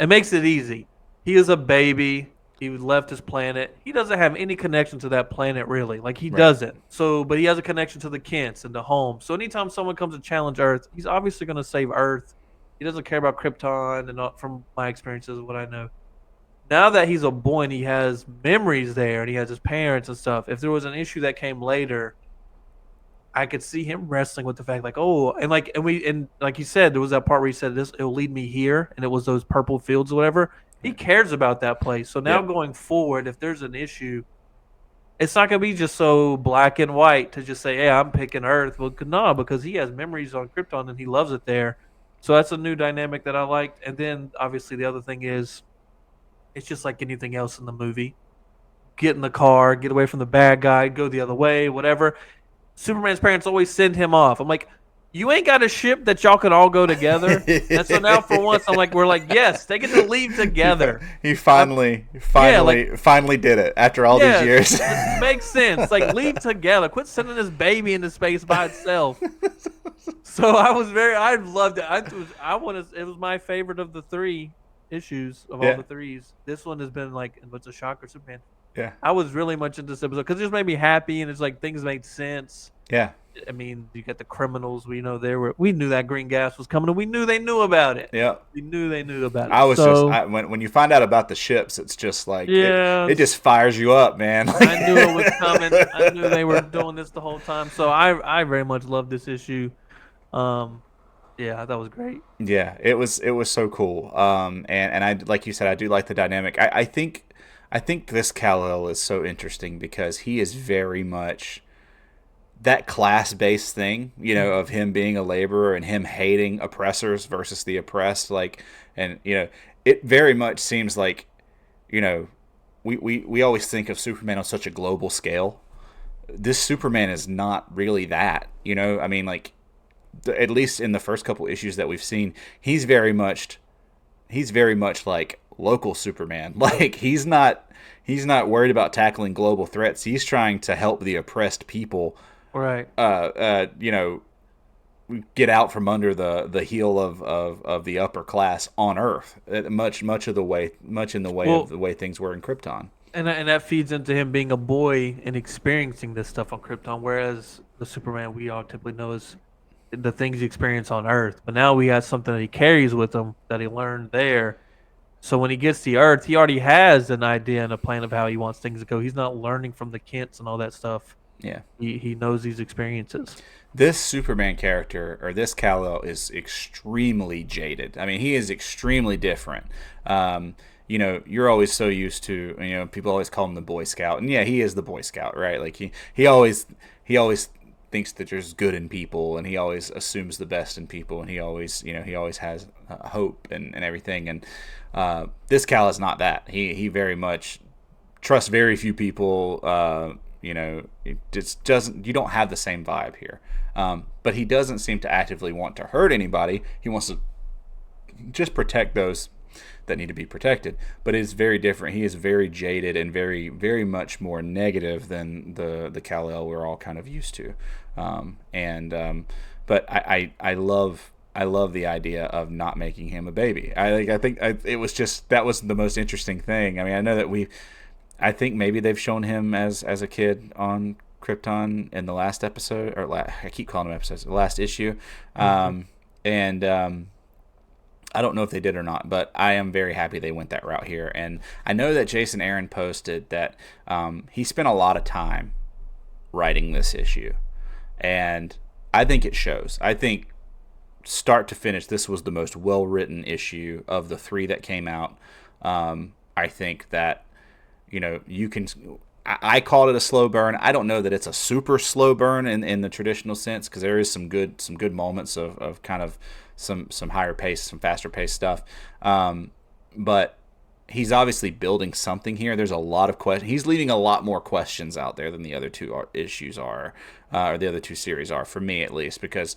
it makes it easy. He is a baby. He left his planet. He doesn't have any connection to that planet, really. Like, he Right. doesn't. So, but he has a connection to the Kents and the home. So anytime someone comes to challenge Earth, he's obviously going to save Earth. He doesn't care about Krypton, and not, from my experiences, what I know. Now that he's a boy and he has memories there, and he has his parents and stuff, if there was an issue that came later, I could see him wrestling with the fact, like, oh, and like you said, there was that part where he said, "This, it'll lead me here," and it was those purple fields or whatever. He cares about that place. So now, Yep. going forward, if there's an issue, it's not gonna be just so black and white to just say, "Hey, I'm picking Earth." Well, no, because he has memories on Krypton and he loves it there. So that's a new dynamic that I liked. And then obviously the other thing is, it's just like anything else in the movie. Get in the car, get away from the bad guy, go the other way, whatever. Superman's parents always send him off. I'm like, you ain't got a ship that y'all can all go together. And so now, for once, we're like, yes, they get to leave together. He finally did it after all these years. It makes sense. Like, leave together. Quit sending this baby into space by itself. So I loved it. It was my favorite of the 3 issues of all the 3s. This one has been like, what's a shocker, Superman. Yeah. I was really much into this episode because it just made me happy, and it's like things made sense. Yeah. I mean, you got the criminals. We knew that green gas was coming, and we knew they knew about it. Yeah. We knew they knew about it. I was when you find out about the ships, it's just like, it just fires you up, man. I knew it was coming. I knew they were doing this the whole time. So I very much loved this issue. Yeah, that was great. Yeah, it was so cool. And I, like you said, I do like the dynamic. I think this Kal-El is so interesting because he is very much that class-based thing, of him being a laborer and him hating oppressors versus the oppressed. Like, and it very much seems like, we always think of Superman on such a global scale. This Superman is not really that. I mean, like, at least in the first couple issues that we've seen, he's very much like local Superman. Like, he's not worried about tackling global threats. He's trying to help the oppressed people, Right. get out from under the heel of the upper class on Earth. Much in the way of Well, the way things were in Krypton. and that feeds into him being a boy and experiencing this stuff on Krypton, whereas the Superman we all typically know is the things he experienced on Earth. But now we got something that he carries with him that he learned there. So when he gets to Earth, he already has an idea and a plan of how he wants things to go. He's not learning from the Kents and all that stuff. Yeah. He knows these experiences. This Superman character, or this Kal-El, is extremely jaded. I mean, he is extremely different. You're always so used to, people always call him the Boy Scout, and yeah, he is the Boy Scout, right? Like he always thinks that there's good in people, and he always assumes the best in people, and he always has hope and everything. And this Kal is not that. He very much trusts very few people. It just doesn't. You don't have the same vibe here. But he doesn't seem to actively want to hurt anybody. He wants to just protect those that need to be protected. But it's very different. He is very jaded and very, very much more negative than the Kal-El we're all kind of used to. But I love the idea of not making him a baby. I think it was just, that was the most interesting thing. I mean, I know that I think maybe they've shown him as a kid on Krypton in the last episode, I keep calling them episodes, the last issue. I don't know if they did or not, but I am very happy they went that route here. And I know that Jason Aaron posted that he spent a lot of time writing this issue, and I think it shows. I think start to finish, this was the most well-written issue of the 3 that came out. I think that you can. I called it a slow burn. I don't know that it's a super slow burn in the traditional sense, because there is some good moments of kind of some higher pace, some faster paced stuff. But he's obviously building something here. There's a lot of questions. He's leaving a lot more questions out there than the other 2 issues are, or the other 2 series are, for me at least, because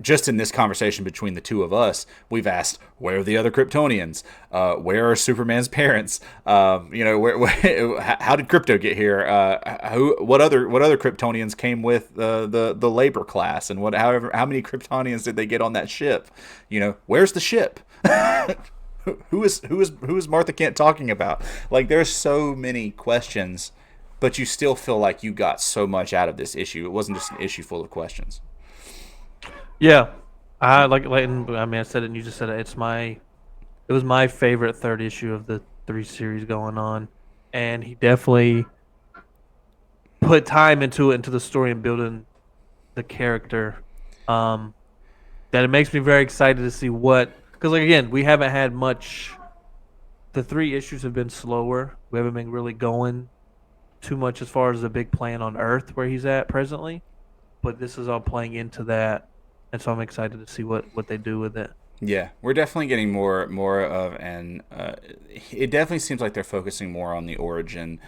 just in this conversation between the 2 of us, we've asked, where are the other Kryptonians? Where are Superman's parents? How did Krypto get here? What other Kryptonians came with the labor class? And how many Kryptonians did they get on that ship? Where's the ship? Who is Martha Kent talking about? Like, there's so many questions, but you still feel like you got so much out of this issue. It wasn't just an issue full of questions. Yeah, I like. I mean, I said it, and you just said it. It was my favorite 3rd issue of the 3 series going on, and he definitely put time into the story and building the character. That it makes me very excited to see because again, we haven't had much. The 3 issues have been slower. We haven't been really going too much as far as the big plan on Earth where he's at presently, but this is all playing into that. And so I'm excited to see what they do with it. Yeah, we're definitely getting more of an. It definitely seems like they're focusing more on the origin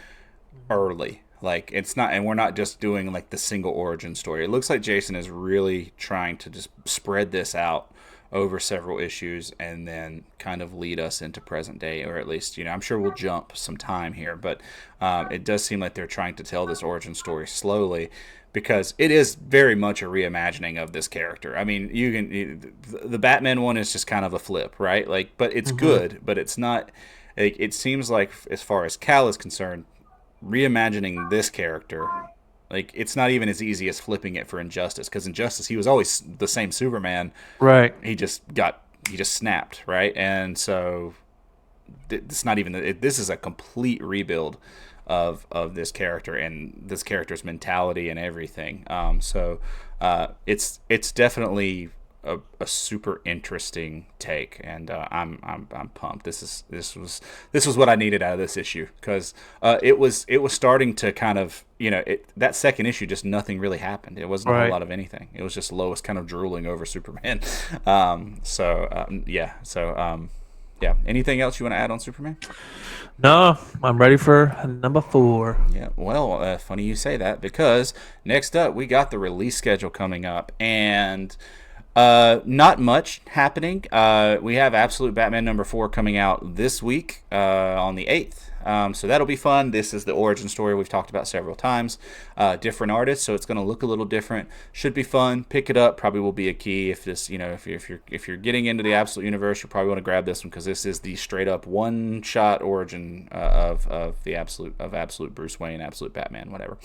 early. Like, it's not, and we're not just doing like the single origin story. It looks like Jason is really trying to just spread this out over several issues and then kind of lead us into present day, or at least, I'm sure we'll jump some time here, but it does seem like they're trying to tell this origin story slowly, because it is very much a reimagining of this character. I mean, the Batman one is just kind of a flip, right? Like, but it's good, but it's not. It seems like, as far as Kal is concerned, reimagining this character, like, it's not even as easy as flipping it for Injustice, because Injustice, he was always the same Superman, right? He just snapped, right? And so it's not even. This is a complete rebuild of this character and this character's mentality and everything. It's definitely a super interesting take, and I'm pumped. This was what I needed out of this issue, because it was starting to kind of, that 2nd issue, just nothing really happened. It wasn't a whole lot of anything. It was just Lois kind of drooling over Superman. Yeah. Anything else you want to add on Superman? No, I'm ready for number 4. Yeah, well, funny you say that, because next up we got the release schedule coming up, and Not much happening. We have Absolute Batman #4 coming out this week on the 8th. So that'll be fun. This is the origin story we've talked about several times. Different artists, so it's going to look a little different. Should be fun. Pick it up. Probably will be a key if this, if you're getting into the Absolute universe, you probably want to grab this one because this is the straight up one shot origin of the Absolute Bruce Wayne, Absolute Batman, whatever.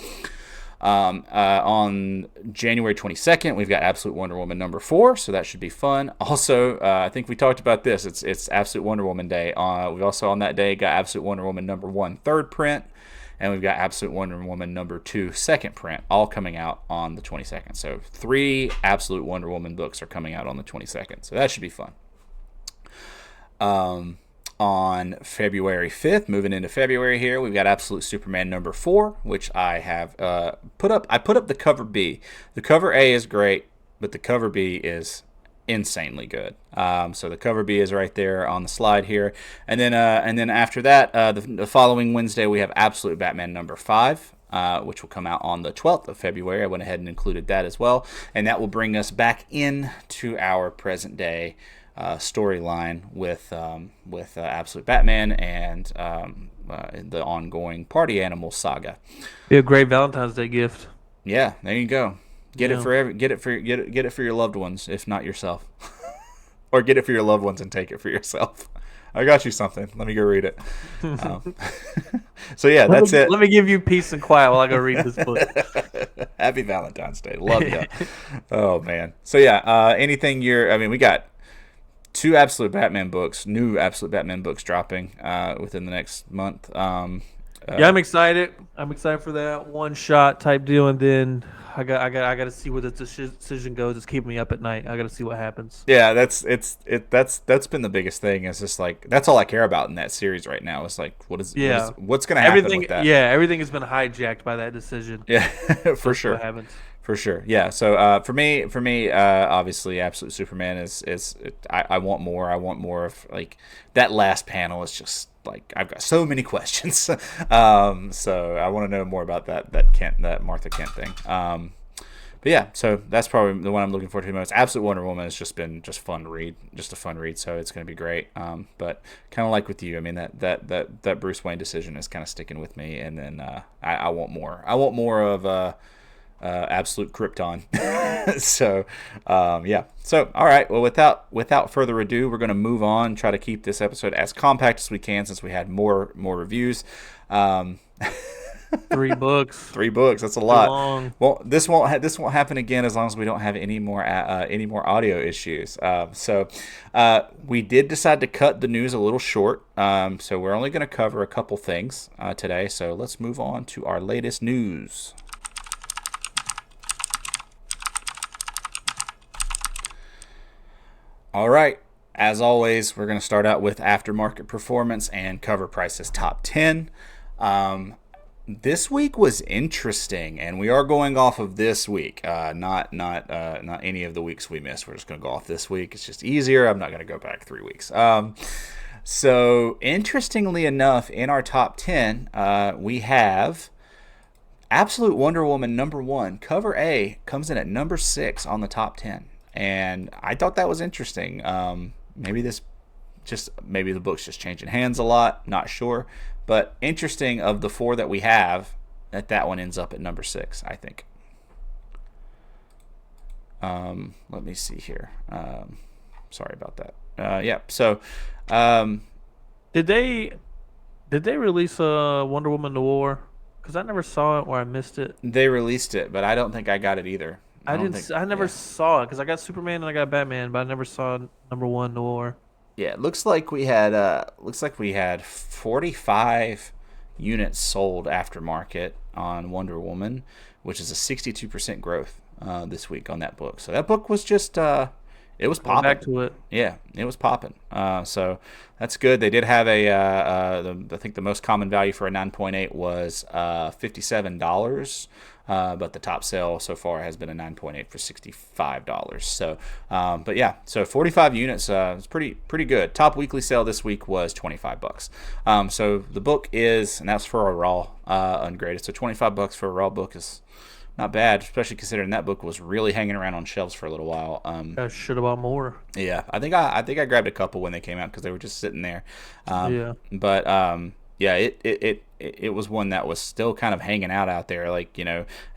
On January 22nd, we've got Absolute Wonder Woman #4, so that should be fun. Also, I think we talked about this. It's Absolute Wonder Woman Day. We've also on that day got Absolute Wonder Woman #1 third print, and we've got Absolute Wonder Woman #2 second print, all coming out on the 22nd. So 3 Absolute Wonder Woman books are coming out on the 22nd, so that should be fun. On February 5th, moving into February here, we've got Absolute Superman #4, which I have put up. I put up the cover B. The cover A is great, but the cover B is insanely good. So the cover B is right there on the slide here, and then after that, the following Wednesday, we have Absolute Batman #5. Which will come out on the 12th of February. I went ahead and included that as well, and that will bring us back into our present day storyline with Absolute Batman and the ongoing Party Animal saga. Be a great Valentine's Day gift. Yeah, there you go. Get it for your loved ones, if not yourself, or get it for your loved ones and take it for yourself. I got you something. Let me go read it. So yeah, that's it. Let me give you peace and quiet while I go read this book. Happy Valentine's Day. Love you. Oh man. So yeah, anything we got 2 Absolute Batman books, new Absolute Batman books dropping within the next month. Yeah, I'm excited. I'm excited for that one shot type deal, and then I got to see where the decision goes. It's keeping me up at night. I got to see what happens. Yeah, that's been the biggest thing. Is just like that's all I care about in that series right now. It's like what's going to happen with that? Yeah, everything has been hijacked by that decision. Yeah, for sure. What happens? For sure, yeah. So for me, obviously, Absolute Superman is I want more. I want more of like that last panel is just like I've got so many questions. So I want to know more about that Martha Kent thing. But yeah, so that's probably the one I'm looking forward to the most. Absolute Wonder Woman has just been a fun read. So it's going to be great. But kind of like with you, I mean that Bruce Wayne decision is kind of sticking with me, and then I want more. I want more of Absolute Krypton. So yeah. So all right. Well, without further ado, we're going to move on. Try to keep this episode as compact as we can since we had more reviews. 3 books. 3 books. That's a lot. Long. Well, this won't happen again as long as we don't have any more audio issues. So we did decide to cut the news a little short. So we're only going to cover a couple things today. So let's move on to our latest news. All right. As always, we're going to start out with aftermarket performance and cover prices top 10. This week was interesting, and we are going off of this week, not any of the weeks we missed. We're just going to go off this week. It's just easier. I'm not going to go back 3 weeks. So interestingly enough, in our top 10, we have Absolute Wonder Woman #1. Cover A comes in at number 6 on the top 10. And I thought that was interesting. Maybe the book's just changing hands a lot. Not sure. But interesting of the 4 that we have, that one ends up at number 6, I think. Let me see here. Sorry about that. Yeah. So, did they release Wonder Woman Noir? Because I never saw it or I missed it. They released it, but I don't think I got it either. I never saw it because I got Superman and I got Batman, but I never saw #1 Noir. Yeah, it looks like we had 45 units sold aftermarket on Wonder Woman, which is a 62% growth this week on that book. So that book was just it was popping. Back to it. Yeah, it was popping. So that's good. They did have I think the most common value for a 9.8 was $57. But the top sale so far has been a 9.8 for $65. So, but yeah, so 45 units is pretty good. Top weekly sale this week was $25. So the book is, and that's for a raw ungraded. So $25 for a raw book is not bad, especially considering that book was really hanging around on shelves for a little while. I should have bought more. Yeah, I think I grabbed a couple when they came out because they were just sitting there. Yeah. But yeah, it was one that was still kind of hanging out there. Like,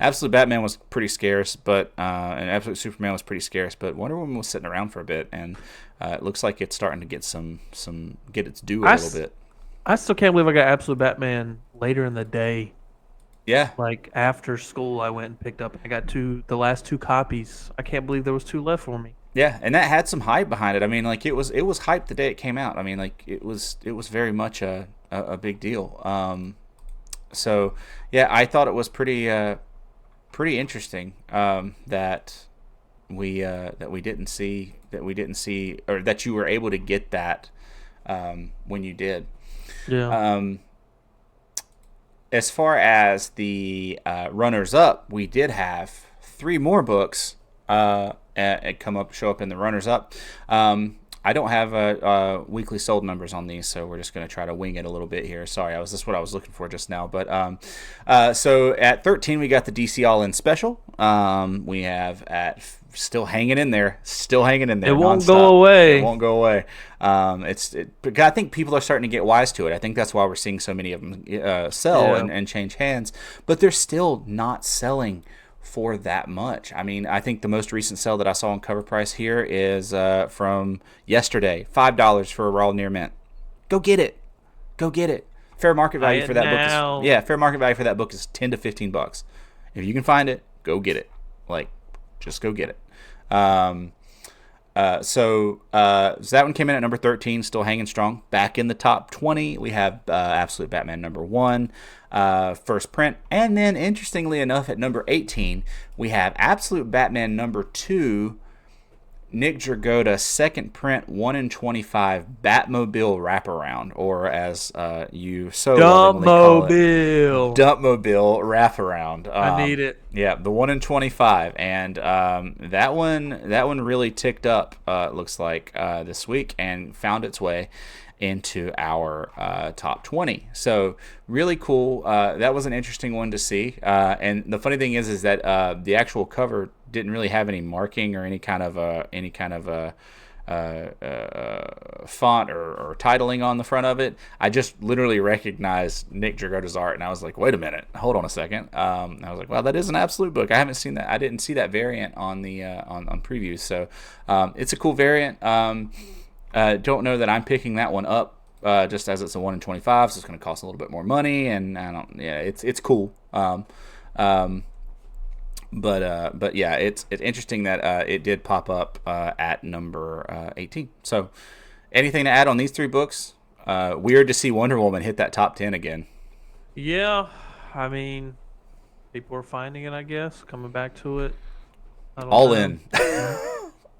Absolute Batman was pretty scarce, but and Absolute Superman was pretty scarce, but Wonder Woman was sitting around for a bit, and it looks like it's starting to get get its due a little bit. I still can't believe I got Absolute Batman later in the day. Yeah, Like after school, I went and picked up. I got the last 2 copies. I can't believe there was 2 left for me. yeah, and that had some hype behind it. I mean, like it was hyped the day it came out. I mean, like it was very much a big deal. So yeah, I thought it was pretty interesting that we didn't see or that you were able to get that when you did. Yeah. As far as the runners up, we did have 3 more books show up in the runners up. I don't have weekly sold numbers on these, so we're just going to try to wing it a little bit here. Sorry, that's what I was looking for just now. But so at 13, we got the DC All In Special. We have still hanging in there. It won't go away. It won't go away. But I think people are starting to get wise to it. I think that's why we're seeing so many of them sell and change hands. But they're still not selling for that much. I mean, I think the most recent sale that I saw on cover price here is from yesterday, $5 for a raw near mint. Go get it. Fair market value for that book is fair market value for that book is $10 to $15. If you can find it, go get it. Like, just go get it. So that one came in at number 13, still hanging strong. Back in the top 20, we have Absolute Batman number 1, first print. And then, interestingly enough, at number 18, we have Absolute Batman number 2, Nick Dragotta, second print, 1 in 25, Batmobile wraparound, or as you so lovingly call it, Dumpmobile wraparound. I need it. Yeah, the 1 in 25, and that one really ticked up. It looks like this week, and found its way into our top 20. So really cool. That was an interesting one to see. And the funny thing is that the actual cover didn't really have any marking or any kind of font or titling on the front of it. I just literally recognized Nick Dragotta's art, and I was like, wait a minute, hold on a second. I was like, well, that is an Absolute book. I haven't seen that. I didn't see that variant on the on previews. So it's a cool variant. Don't know that I'm picking that one up just as it's a 1 in 25, so it's going to cost a little bit more money, and it's cool. But yeah, it's interesting that it did pop up at number 18. So, anything to add on these 3 books? Weird to see Wonder Woman hit that top 10 again. Yeah, I mean, people are finding it, I guess, coming back to it. All in.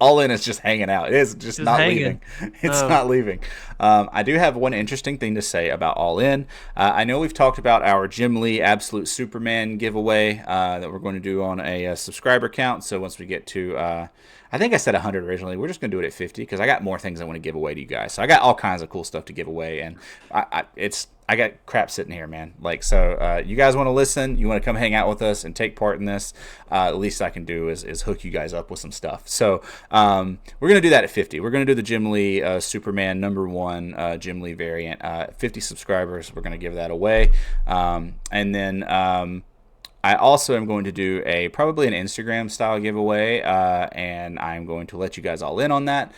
All In is just hanging out. It is just not hanging. leaving. It's not leaving. I do have one interesting thing to say about All In. I know we've talked about our Jim Lee Absolute Superman giveaway that we're going to do on a subscriber count. So once we get to, I think I said 100 originally. We're just going to do it at 50 because I got more things I want to give away to you guys. So I got all kinds of cool stuff to give away, and I got crap sitting here, man. Like, so you guys want to listen, you want to come hang out with us and take part in this, the least I can do is hook you guys up with some stuff. So we're going to do that at 50. We're going to do the Jim Lee Superman number 1 Jim Lee variant. 50 subscribers, we're going to give that away. And then I also am going to do probably an Instagram style giveaway, and I'm going to let you guys all in on that.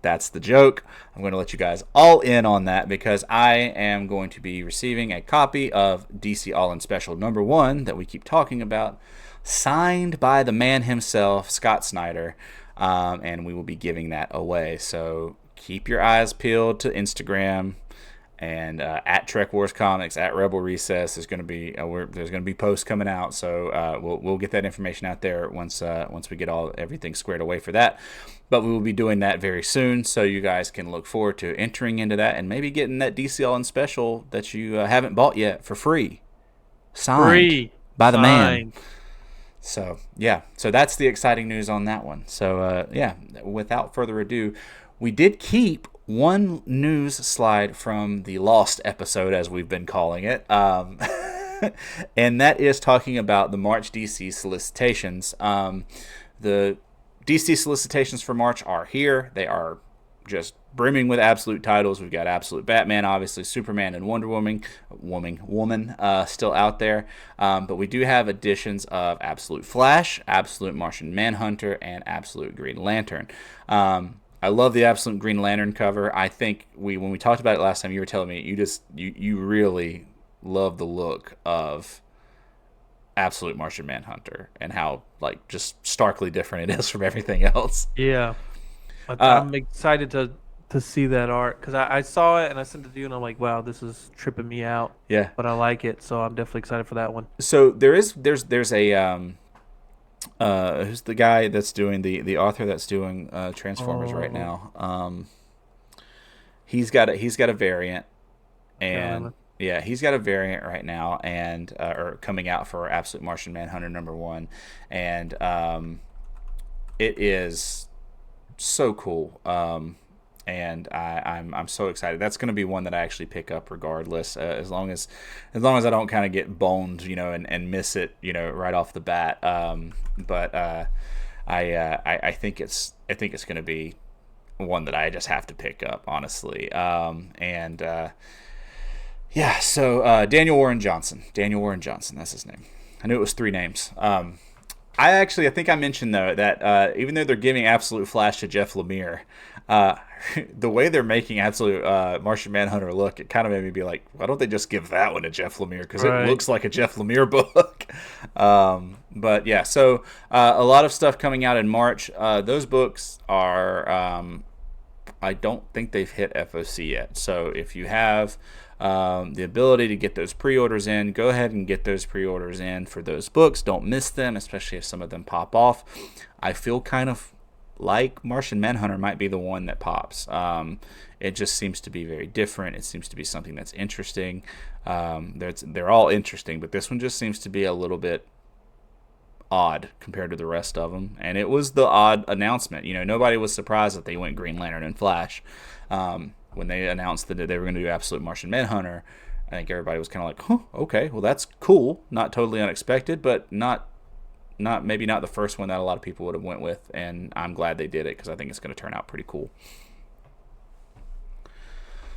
That's the joke. I'm going to let you guys all in on that because I am going to be receiving a copy of DC All In Special number 1 that we keep talking about, signed by the man himself, Scott Snyder, and we will be giving that away. So keep your eyes peeled to Instagram and at Trek Wars Comics, at Rebel Recess. There's going to be posts coming out, so we'll get that information out there once we get everything squared away for that. But we will be doing that very soon, so you guys can look forward to entering into that and maybe getting that DCL and special that you haven't bought yet for free, signed by the man. So yeah, so that's the exciting news on that one. So yeah, without further ado, we did keep one news slide from the lost episode, as we've been calling it. and that is talking about the March DC solicitations. The DC solicitations for March are here. They are just brimming with absolute titles. We've got Absolute Batman, obviously Superman and Wonder Woman still out there. But we do have editions of Absolute Flash, Absolute Martian Manhunter, and Absolute Green Lantern. I love the Absolute Green Lantern cover. I think when we talked about it last time, you were telling me you really love the look of Absolute Martian Manhunter and how like just starkly different it is from everything else. Yeah, I'm excited to see that art because I saw it and I sent it to you and I'm like, wow, this is tripping me out. Yeah. But I like it, so I'm definitely excited for that one. So there's a who's the guy that's doing the author that's doing Transformers right now? He's got a variant, and yeah, he's got a variant right now, and or coming out for Absolute Martian Manhunter #1, and it is so cool. And I'm so excited. That's going to be one that I actually pick up regardless, as long as I don't kind of get boned, and miss it, right off the bat. But I think it's going to be one that I just have to pick up, honestly. Yeah. So Daniel Warren Johnson, that's his name. I knew it was 3 names. I think I mentioned though that even though they're giving Absolute Flash to Jeff Lemire, the way they're making Absolute Martian Manhunter look, it kind of made me be like, why don't they just give that one to Jeff Lemire? Because it looks like a Jeff Lemire book. But yeah, so a lot of stuff coming out in March. Those books are, I don't think they've hit FOC yet. So if you have the ability to get those pre-orders in, go ahead and get those pre-orders in for those books. Don't miss them, especially if some of them pop off. I feel kind of like Martian Manhunter might be the one that pops. It just seems to be very different. It seems to be something that's interesting. They're all interesting, but this one just seems to be a little bit odd compared to the rest of them. And it was the odd announcement. Nobody was surprised that they went Green Lantern and Flash. When they announced that they were going to do Absolute Martian Manhunter, I think everybody was kind of like, huh, okay, well, that's cool. Not totally unexpected, but maybe not the first one that a lot of people would have went with, and I'm glad they did it because I think it's going to turn out pretty cool.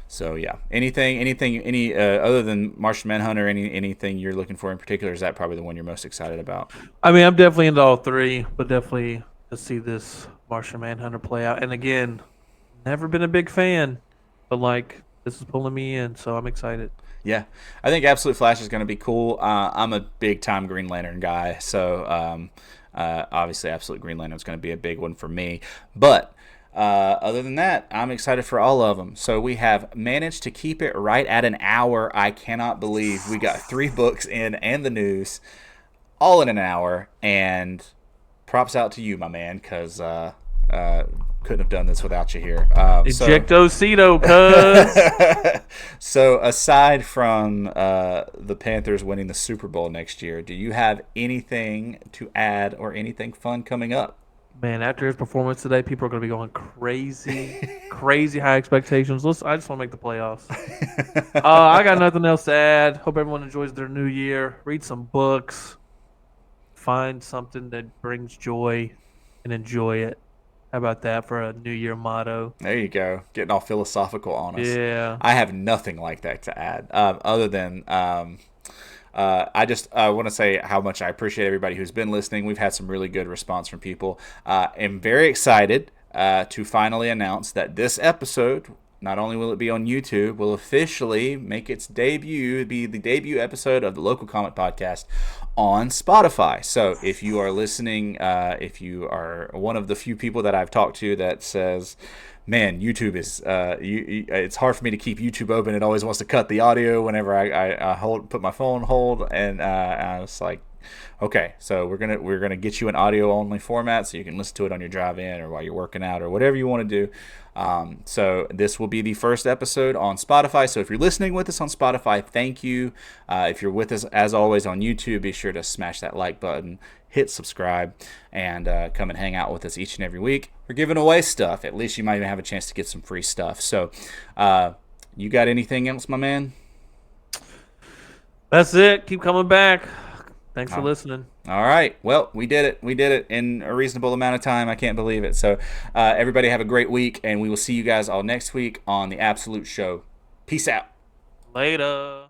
So yeah, any other than Martian Manhunter, anything you're looking for in particular? Is that probably the one you're most excited about? I mean, I'm definitely into all 3, but definitely to see this Martian Manhunter play out. And again, never been a big fan, but like this is pulling me in, so I'm excited. Yeah, I think Absolute Flash is going to be cool. I'm a big-time Green Lantern guy, so obviously Absolute Green Lantern is going to be a big one for me. But other than that, I'm excited for all of them. So we have managed to keep it right at an hour. I cannot believe we got 3 books in and the news all in an hour. And props out to you, my man, because couldn't have done this without you here. Ejectocito, cuz. So aside from the Panthers winning the Super Bowl next year, do you have anything to add or anything fun coming up? Man, after his performance today, people are going to be going crazy high expectations. I just want to make the playoffs. I got nothing else to add. Hope everyone enjoys their new year. Read some books. Find something that brings joy and enjoy it. How about that for a New Year motto? There you go. Getting all philosophical on us. Yeah. I have nothing like that to add, other than I just want to say how much I appreciate everybody who's been listening. We've had some really good response from people. I'm very excited to finally announce that this episode, not only will it be on YouTube, will officially make its debut, be the debut episode of the Local Comic Podcast on Spotify. So if you are listening, if you are one of the few people that I've talked to that says, man, YouTube is it's hard for me to keep YouTube open. It always wants to cut the audio whenever I put my phone on hold, and I was like, okay, so we're gonna get you an audio only format so you can listen to it on your drive in or while you're working out or whatever you want to do. So this will be the first episode on Spotify. So if you're listening with us on Spotify, thank you. If you're with us as always on YouTube, be sure to smash that like button, hit subscribe, and come and hang out with us each and every week. We're giving away stuff. At least you might even have a chance to get some free stuff. So you got anything else, my man? That's it. Keep coming back. Thanks for Oh, listening. all right. Well, we did it. We did it in a reasonable amount of time. I can't believe it. So, everybody have a great week, and we will see you guys all next week on the Absolute Show. Peace out. Later.